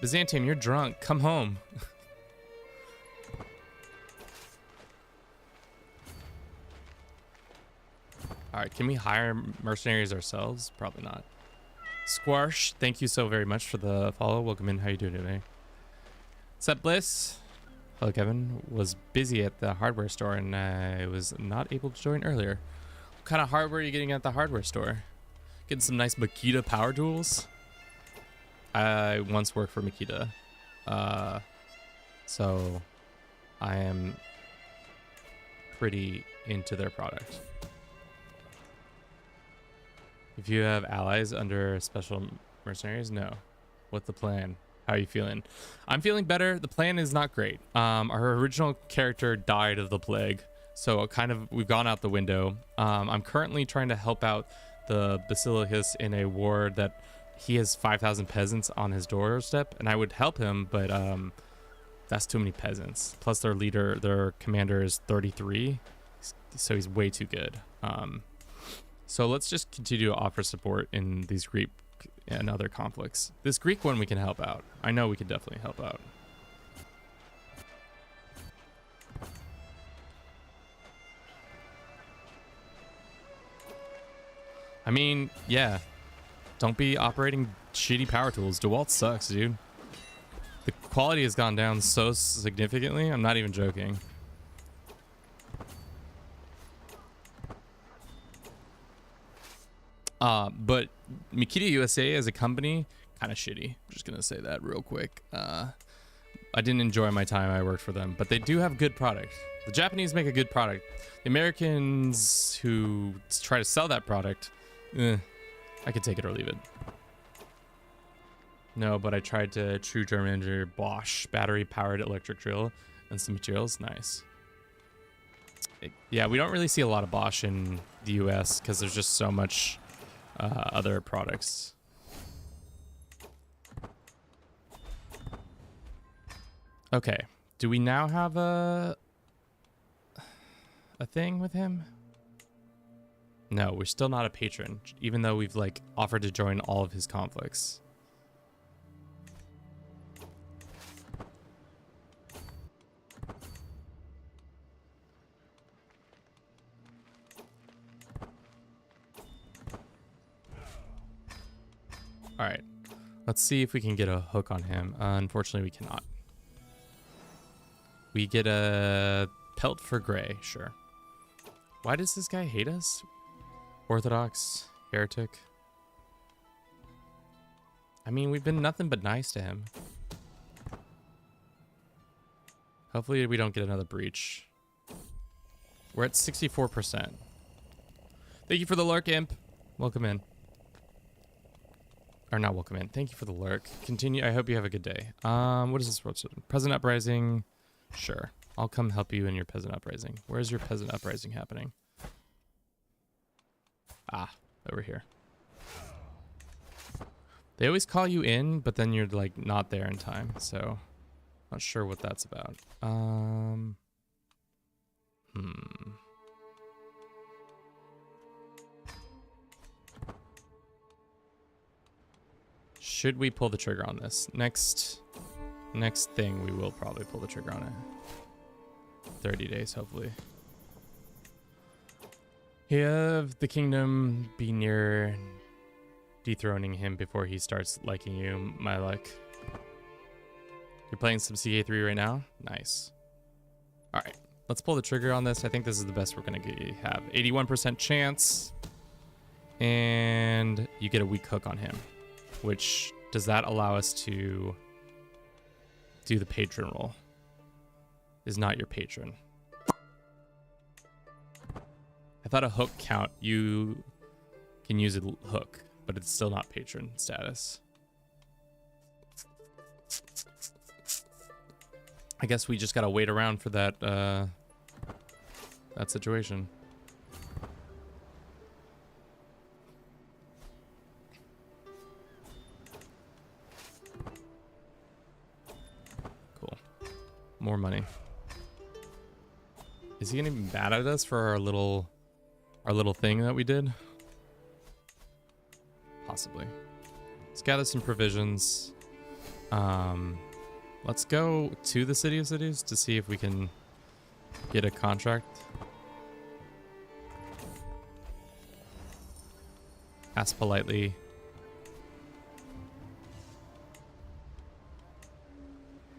Byzantium, you're drunk. Come home. Alright, can we hire mercenaries ourselves? Probably not. Squash, thank you so very much for the follow. Welcome in. How you doing today? Sup, Bliss? Hello, Kevin. Was busy at the hardware store and I was not able to join earlier. What kind of hardware are you getting at the hardware store? Getting some nice Makita power tools? I once worked for Makita, so I am pretty into their product. If you have allies under special mercenaries, no. What's the plan? How are you feeling? I'm feeling better. The plan is not great. Our original character died of the plague, so we've gone out the window. I'm currently trying to help out the Basilicus in a war that he has 5,000 peasants on his doorstep, and I would help him, but that's too many peasants. Plus their commander is 33, so he's way too good. So let's just continue to offer support in these Greek and other conflicts. This Greek one we can help out. I know we can definitely help out. I mean, yeah. Don't be operating shitty power tools. DeWalt sucks, dude. The quality has gone down so significantly. I'm not even joking. But Makita USA as a company, kind of shitty. I'm just gonna say that real quick. I didn't enjoy my time I worked for them, but they do have good product. The Japanese make a good product. The Americans who try to sell that product, I could take it or leave it. No, but I tried to true German engineer Bosch battery powered electric drill and some materials. Nice. Yeah, we don't really see a lot of Bosch in the US because there's just so much other products. Okay, do we now have a thing with him? No, we're still not a patron, even though we've like offered to join all of his conflicts. All right, let's see if we can get a hook on him. Unfortunately, we cannot. We get a pelt for gray, sure. Why does this guy hate us? Orthodox, heretic. I mean, we've been nothing but nice to him. Hopefully we don't get another breach. We're at 64%. Thank you for the lurk, Imp. Welcome in. Or not welcome in. Thank you for the lurk. Continue. I hope you have a good day. What is this? Peasant uprising. Sure. I'll come help you in your peasant uprising. Where's your peasant uprising happening? Ah, over here. They always call you in, but then you're like not there in time. So, not sure what that's about. Should we pull the trigger on this? Next thing, we will probably pull the trigger on it. 30 days, hopefully. Have the kingdom be near dethroning him before he starts liking you, my luck. You're playing some CK3 right now? Nice. All right, let's pull the trigger on this. I think this is the best we're gonna have. 81% chance. And you get a weak hook on him. Which, does that allow us to do the patron role? Is not your patron. I thought a hook count, you can use a hook, but it's still not patron status. I guess we just gotta wait around for that that situation. Cool. More money. Is he gonna be mad at us for our little thing that we did? Possibly. Let's gather some provisions. Let's go to the City of Cities to see if we can get a contract. Ask politely.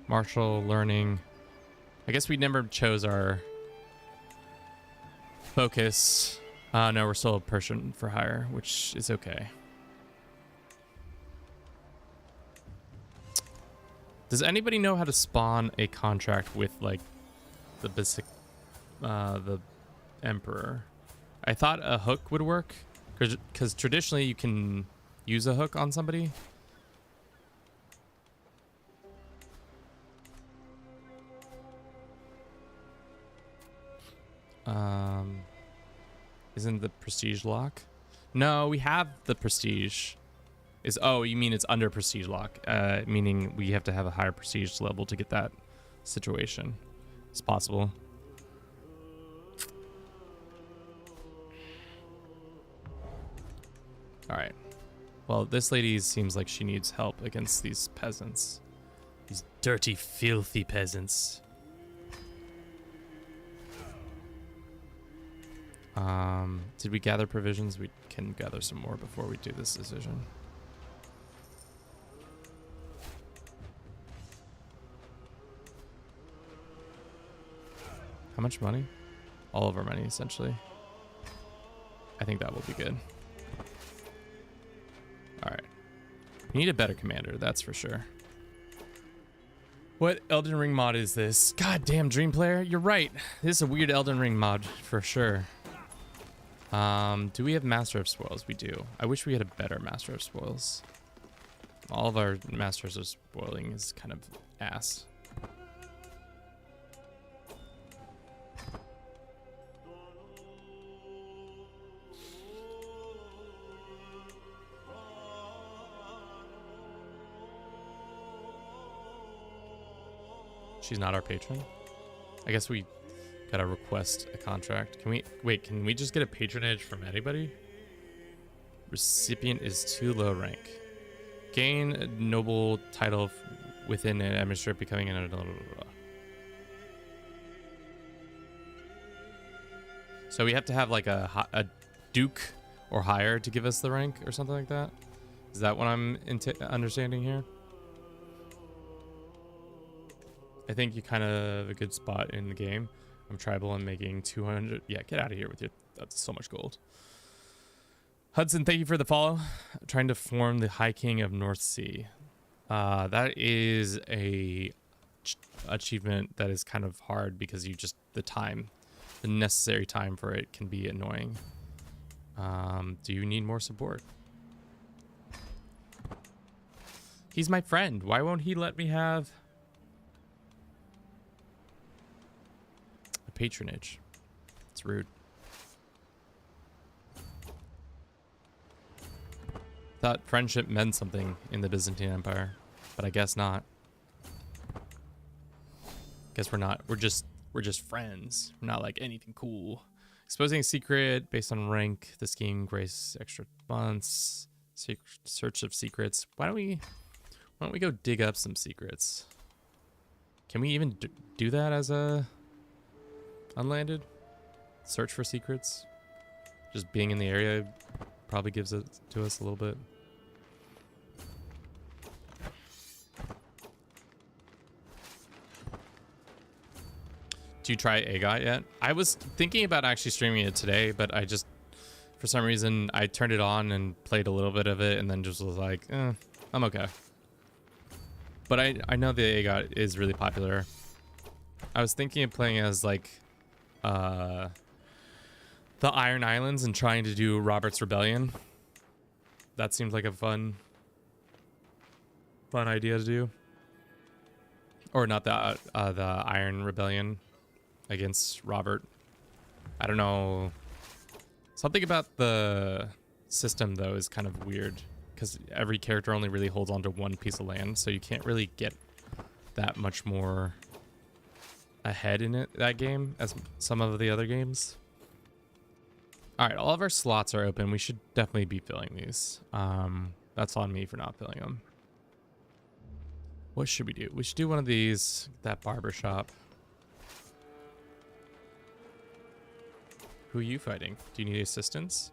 Martial learning. I guess we never chose our focus. No, we're still a Persian for hire, which is okay. Does anybody know how to spawn a contract with like the the Emperor? I thought a hook would work, because traditionally you can use a hook on somebody. Isn't the prestige lock? No, we have the prestige. Oh, you mean it's under prestige lock, meaning we have to have a higher prestige level to get that situation. It's possible. All right. Well, this lady seems like she needs help against these peasants. These dirty, filthy peasants. Did we gather provisions? We can gather some more before we do this decision. How much money? All of our money, essentially. I think that will be good. All right. We need a better commander, that's for sure. What Elden Ring mod is this? God damn, Dream Player, you're right. This is a weird Elden Ring mod for sure. Do we have Master of Spoils? We do. I wish we had a better Master of Spoils. All of our Masters of Spoiling is kind of ass. She's not our patron. I guess we gotta request a contract. Can we wait? Can we just get a patronage from anybody? Recipient is too low rank. Gain a noble title within an administrator, becoming an. So we have to have like a duke or higher to give us the rank or something like that. Is that what I'm understanding here? I think you kind of have a good spot in the game. I'm tribal and making 200. Yeah, get out of here with your. That's so much gold. Hudson, thank you for the follow. I'm trying to form the High King of North Sea. That is a achievement that is kind of hard because you just the necessary time for it can be annoying. Do you need more support? He's my friend. Why won't he let me have a patronage? It's rude. Thought friendship meant something in the Byzantine Empire, but I guess not. Guess we're not. We're just friends. We're not like anything cool. Exposing a secret based on rank. The scheme grace extra months. Search of secrets. Why don't we go dig up some secrets? Can we even do that as a unlanded? Search for secrets. Just being in the area probably gives it to us a little bit. Do you try AGOT yet? I was thinking about actually streaming it today, but I just, for some reason, I turned it on and played a little bit of it and then just was like, I'm okay. But I know the AGOT is really popular. I was thinking of playing as like the Iron Islands and trying to do Robert's Rebellion. That seems like a fun idea to do. Or not the Iron Rebellion against Robert. I don't know. Something about the system though is kind of weird because every character only really holds onto one piece of land, so you can't really get that much more ahead in that game as some of the other games. All right, all of our slots are open. We should definitely be filling these. That's on me for not filling them. What should we do? We should do one of these, that barber shop. Who are you fighting? Do you need assistance?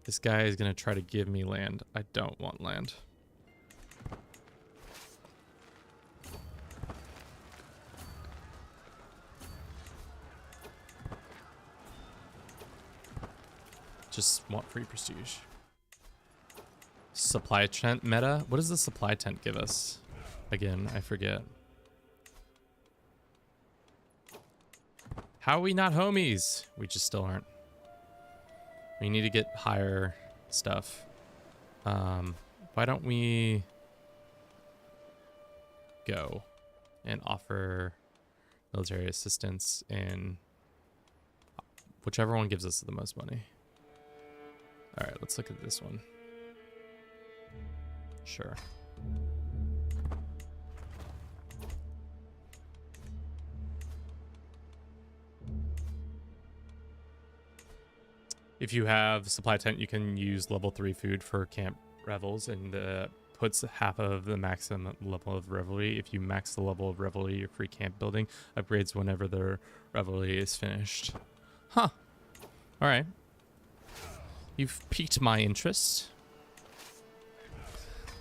This guy is gonna try to give me land. I don't want land. Just want free prestige. supply tent meta. What does the supply tent give us? Again, I forget. How are we not homies? We just still aren't. We need to get higher stuff. Why don't we go and offer military assistance in whichever one gives us the most money. All right, let's look at this one. Sure. If you have supply tent, you can use level 3 food for camp revels, and puts half of the maximum level of revelry. If you max the level of revelry, your free camp building upgrades whenever the revelry is finished. Huh. All right. You've piqued my interest.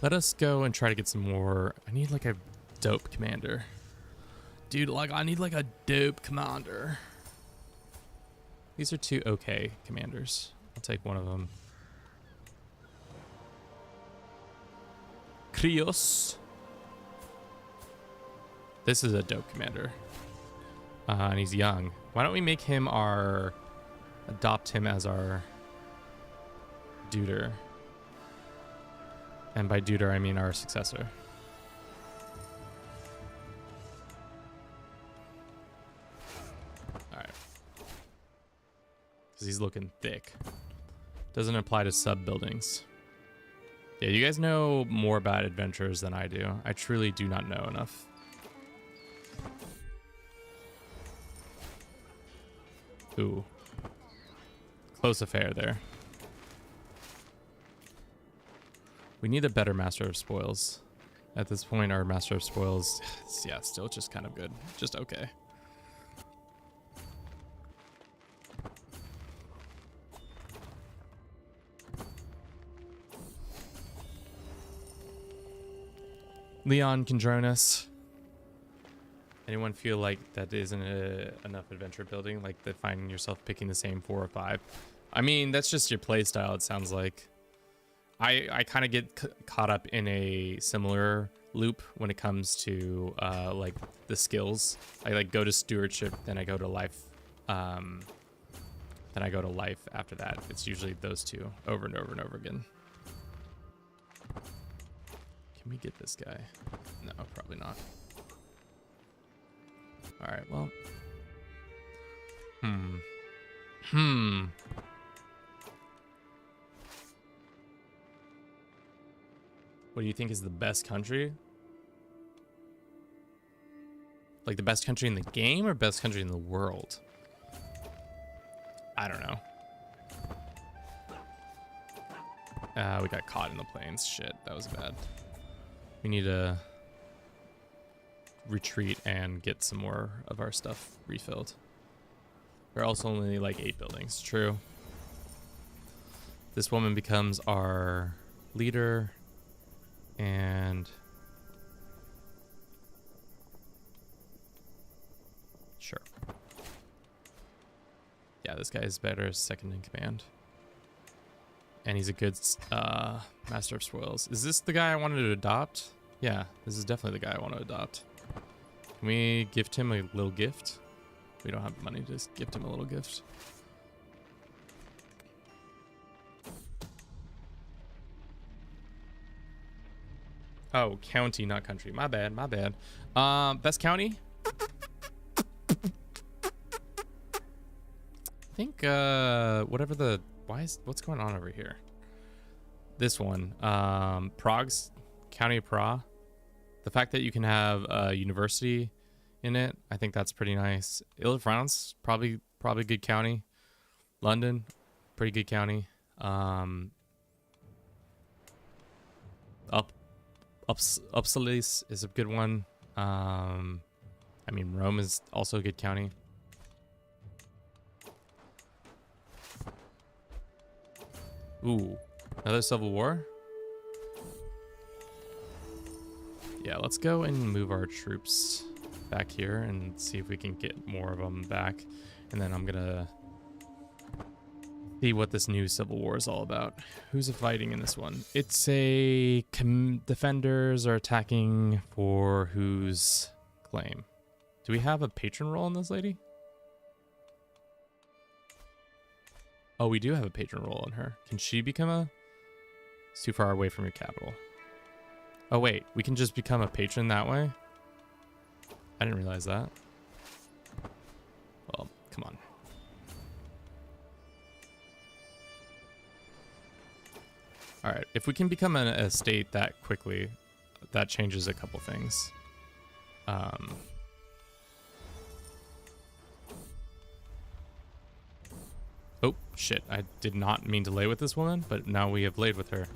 Let us go and try to get some more. I need like a dope commander. Dude, like I need like a dope commander. These are 2 okay commanders. I'll take one of them. Krios. This is a dope commander. And he's young. Why don't we make him adopt him as our duder. And by duder, I mean our successor. All right. Because he's looking thick. Doesn't apply to sub buildings. Yeah, you guys know more about adventurers than I do. I truly do not know enough. Ooh. Close affair there. We need a better Master of Spoils. At this point, our Master of Spoils, yeah, still just kind of good. Just okay. Leon can join us. Anyone feel like that isn't enough adventure building? Like finding yourself picking the same 4 or 5? I mean, that's just your play style, it sounds like. I kind of get caught up in a similar loop when it comes to like the skills. I like go to stewardship, then I go to life. Then I go to life after that. It's usually those 2 over and over and over again. Can we get this guy? No, probably not. All right, well. What do you think is the best country? Like the best country in the game or best country in the world? I don't know. We got caught in the plains. Shit, that was bad. We need to retreat and get some more of our stuff refilled. We're also only like 8 buildings. True. This woman becomes our leader. And sure. Yeah, this guy is better as second in command. And he's a good Master of Spoils. Is this the guy I wanted to adopt? Yeah, this is definitely the guy I want to adopt. Can we gift him a little gift? We don't have money to just gift him a little gift. Oh, county, not country. My bad, my bad. Best county? I think, whatever the... What's going on over here? This one. Prague's, County of Prague. The fact that you can have a university in it, I think that's pretty nice. Ile-de-France, probably good county. London, pretty good county. Uppsala is a good one. I mean, Rome is also a good county. Ooh, another civil war? Yeah, let's go and move our troops back here and see if we can get more of them back. And then I'm gonna See what this new civil war is all about. Who's fighting in this one? It's a defenders are attacking for whose claim? Do we have a patron role in this lady? Oh, we do have a patron role in her. Can she become a... It's too far away from your capital. Oh wait, we can just become a patron that way? I didn't realize that. Well, come on. All right, if we can become a state that quickly, that changes a couple things. Oh, shit. I did not mean to lay with this woman, but now we have laid with her.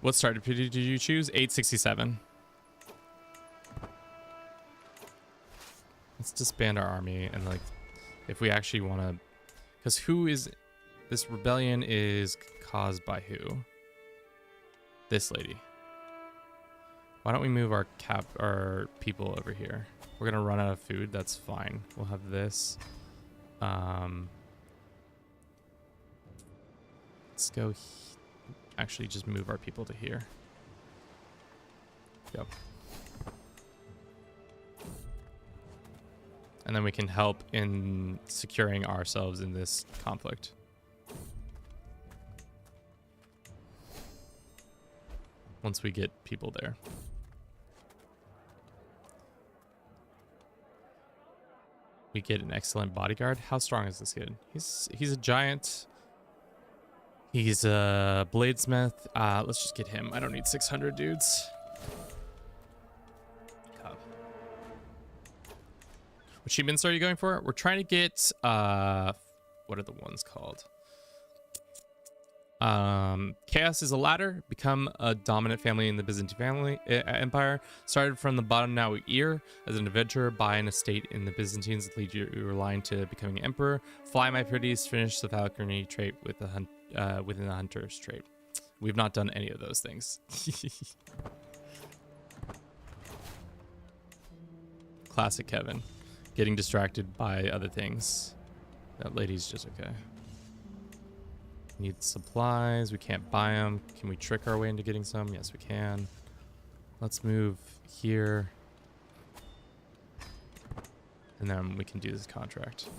What starter did you choose? 867. Let's disband our army and, like, if we actually want to... Because who is... This rebellion is caused by who? This lady. Why don't we move our people over here? We're gonna run out of food. That's fine. We'll have this. Let's go. Actually, just move our people to here. Yep. And then we can help in securing ourselves in this conflict. Once we get people there. We get an excellent bodyguard. How strong is this kid? He's a giant. He's a bladesmith. Let's just get him. I don't need 600 dudes. Cub. What achievements are you going for? We're trying to get what are the ones called? Chaos is a ladder. Become a dominant family in the Byzantine Empire. Started from the bottom, now ear. As an adventurer, buy an estate in the Byzantines. Lead your line to becoming emperor. Fly, my pretties. Finish the falconry trait with the within the hunter's trait. We've not done any of those things. Classic Kevin. Getting distracted by other things. That lady's just okay. Need supplies. We can't buy them. Can we trick our way into getting some? Yes, we can. Let's move here. And then we can do this contract.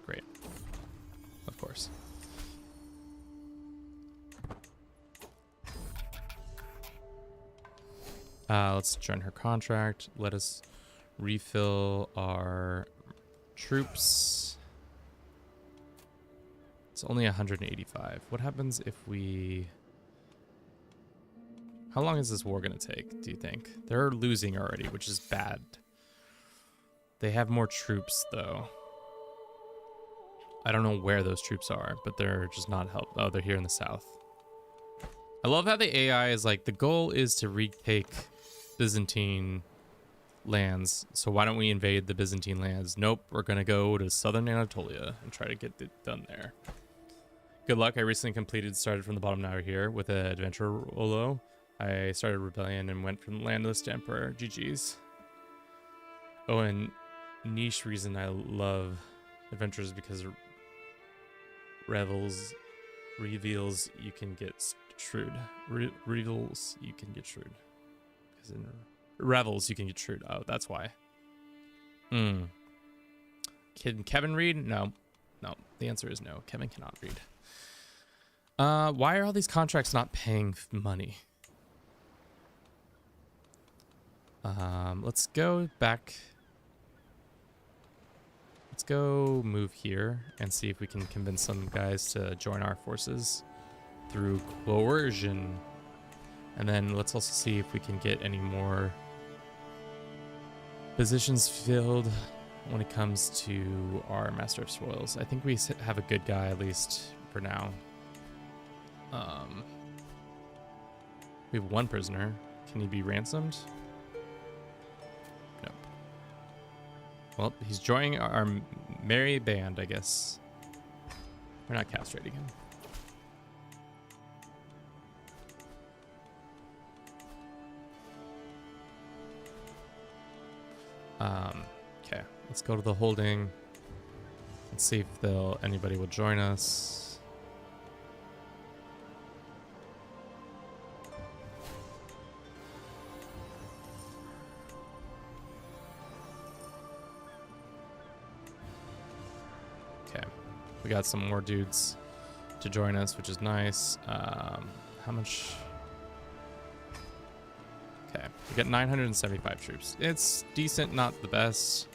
Great. Of course. Let's join her contract. Let us refill our troops. It's only 185. What happens if we... How long is this war going to take, do you think? They're losing already, which is bad. They have more troops, though. I don't know where those troops are, but they're just not help. Oh, they're here in the south. I love how the AI is like, the goal is to retake Byzantine lands. So why don't we invade the Byzantine lands? Nope, we're going to go to southern Anatolia and try to get it done there. Good luck. I recently started from the bottom, now here with an adventure Olo. I started rebellion and went from landless to emperor. GG's. Oh, and niche reason I love adventures because reveals you can get shrewd. Reveals you can get shrewd. Because in revels you can get shrewd. Oh, that's why. Can Kevin read? No. No. The answer is no. Kevin cannot read. Why are all these contracts not paying money? Let's go back. Let's go move here and see if we can convince some guys to join our forces through coercion. And then let's also see if we can get any more positions filled when it comes to our Master of Spoils. I think we have a good guy, at least for now. We have one prisoner. Can he be ransomed? Nope. Well, he's joining our merry band, I guess. We're not castrating him. Okay, let's go to the holding. Let's see if anybody will join us. Okay, we got some more dudes to join us, which is nice. How much? Okay, we got 975 troops. It's decent, not the best,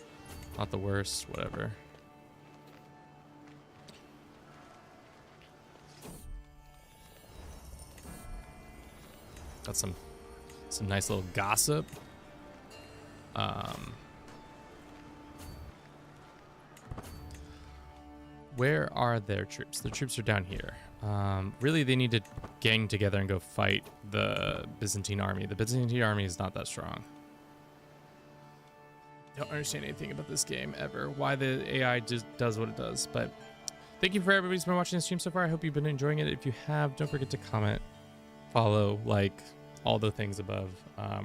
not the worst, whatever. Got some nice little gossip. Where are their troops? The troops are down here. Really, they need to gang together and go fight the Byzantine army. The Byzantine army is not that strong. Don't understand anything about this game ever. Why the AI just does what it does. But thank you for everybody who's been watching the stream so far. I hope you've been enjoying it. If you have, don't forget to comment, follow, like, all the things above.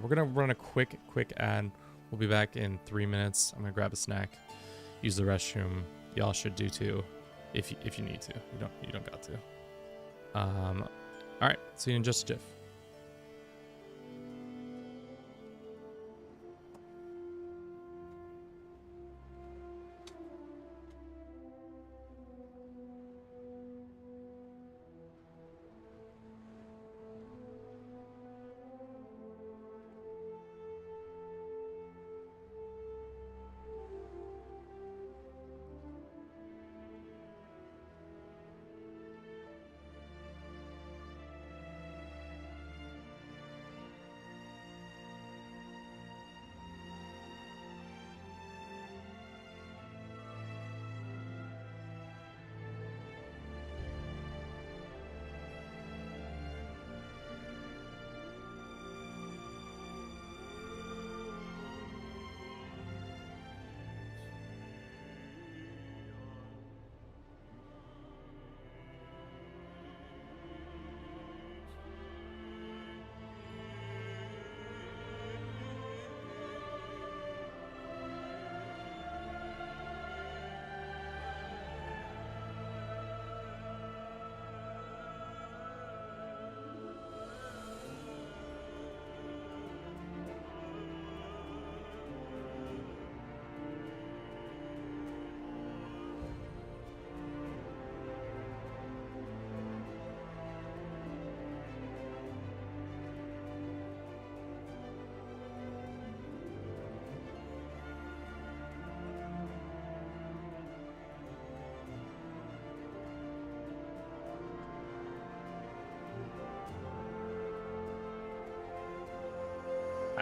We're gonna run a quick ad. We'll be back in 3 minutes. I'm gonna grab a snack, use the restroom. Y'all should do too, if you need to. You don't got to. All right, see you in just a jiff.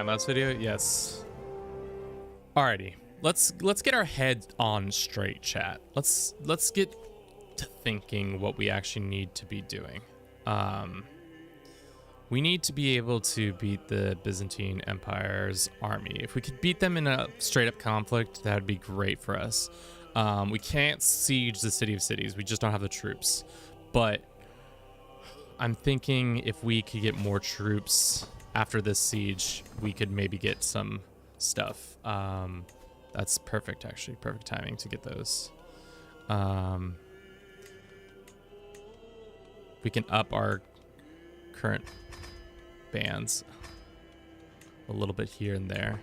Last video, yes. Alrighty, let's get our head on straight, chat. Let's get to thinking what we actually need to be doing. We need to be able to beat the Byzantine Empire's army. If we could beat them in a straight up conflict, that would be great for us. We can't siege the City of Cities. We just don't have the troops. But I'm thinking if we could get more troops after this siege, we could maybe get some stuff. That's perfect, actually. Perfect timing to get those. We can up our current bands a little bit here and there.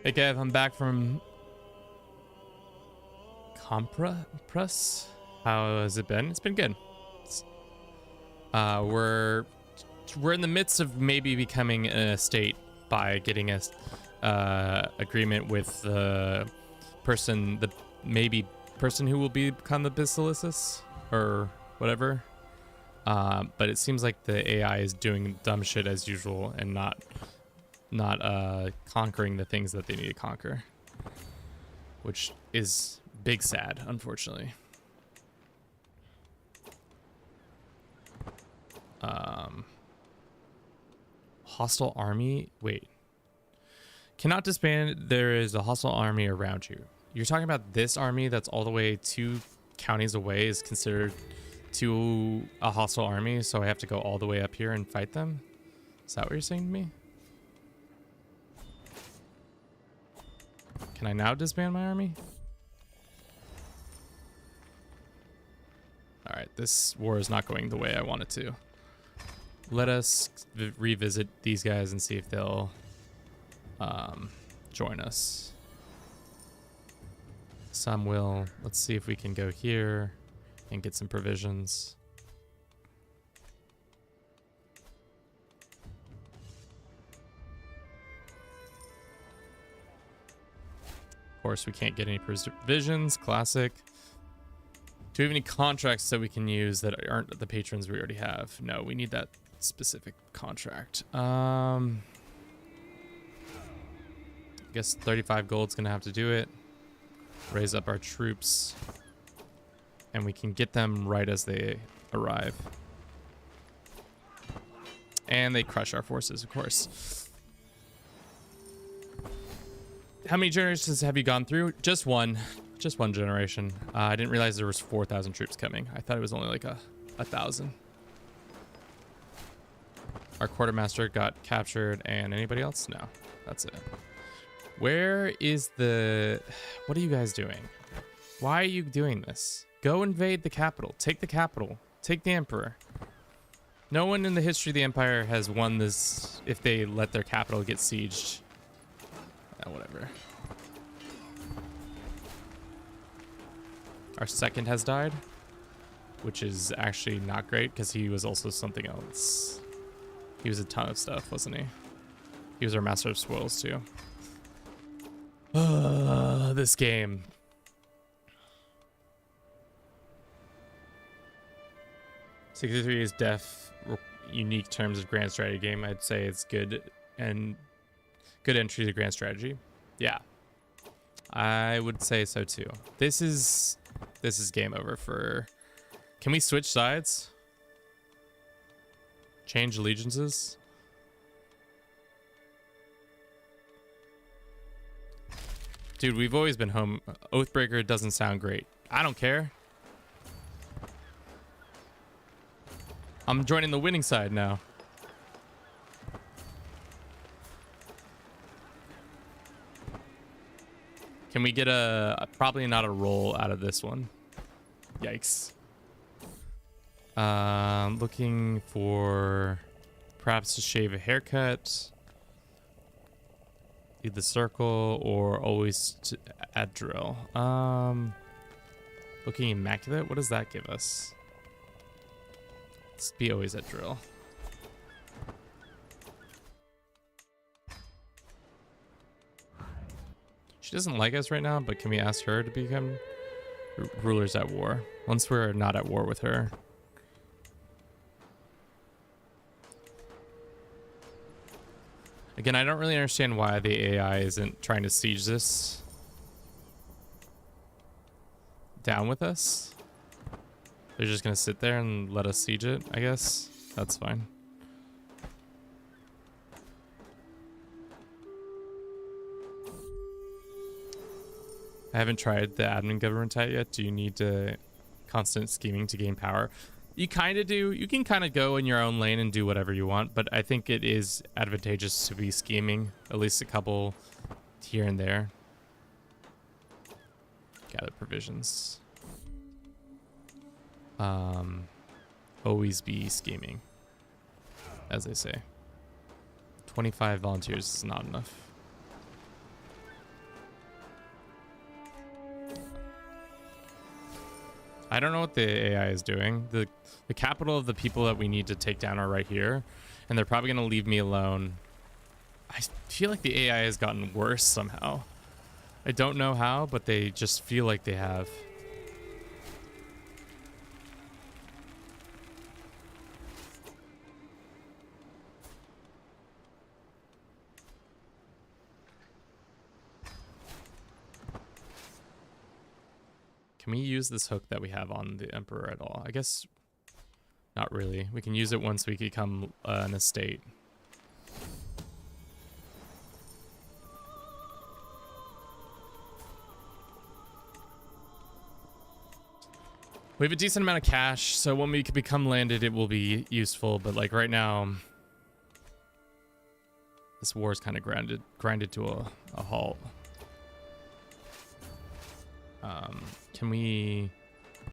Hey Kev, I'm back from Compress. How has it been? It's been good. We're in the midst of maybe becoming a state by getting a agreement with the person who will become the Basilicus or whatever. But it seems like the AI is doing dumb shit as usual and not conquering the things that they need to conquer, which is big sad, unfortunately. Hostile army. Wait. Cannot disband. There is a hostile army around you. You're talking about this army that's all the way 2 counties away is considered to a hostile army, so I have to go all the way up here and fight them? Is that what you're saying to me? Can I now disband my army? All right, this war is not going the way I want it to. Let us revisit these guys and see if they'll join us. Some will. Let's see if we can go here and get some provisions. Of course, we can't get any provisions. Classic. Do we have any contracts that we can use that aren't the patrons we already have? No, we need that specific contract. I guess 35 gold's gonna have to do it. Raise up our troops, and we can get them right as they arrive. And they crush our forces, of course. How many generations have you gone through? Just one generation. I didn't realize there was 4,000 troops coming. I thought it was only like a 1,000. Our quartermaster got captured, and anybody else? No, that's it. Where is the... What are you guys doing? Why are you doing this? Go invade the capital. Take the capital. Take the emperor. No one in the history of the empire has won this if they let their capital get sieged. Whatever. Our second has died, which is actually not great because he was also something else. He was a ton of stuff, wasn't he? He was our master of spoils too. This game. '63 is unique terms of grand strategy game. I'd say it's good and good entry to grand strategy. Yeah, I would say so too. This is game over for. Can we switch sides? Change allegiances? Dude, we've always been home. Oathbreaker doesn't sound great. I don't care. I'm joining the winning side now. Can we get probably not a roll out of this one? Yikes. Looking for perhaps to shave a haircut. Lead the circle or always to add drill. Looking immaculate. What does that give us? Let's be always at drill. She doesn't like us right now, but can we ask her to become rulers at war? Once we're not at war with her. Again, I don't really understand why the AI isn't trying to siege this down with us. They're just gonna sit there and let us siege it, I guess. That's fine. I haven't tried the admin government type yet. Do you need constant scheming to gain power? You kind of do. You can kind of go in your own lane and do whatever you want, but I think it is advantageous to be scheming, at least a couple here and there. Gather provisions. Always be scheming, as they say. 25 volunteers is not enough. I don't know what the AI is doing. The capital of the people that we need to take down are right here, and they're probably going to leave me alone. I feel like the AI has gotten worse somehow. I don't know how, but they just feel like they have. Can we use this hook that we have on the Emperor at all? I guess not really. We can use it once we become an estate. We have a decent amount of cash, so when we become landed, it will be useful. But like right now, this war is kind of grinded to a halt. Can we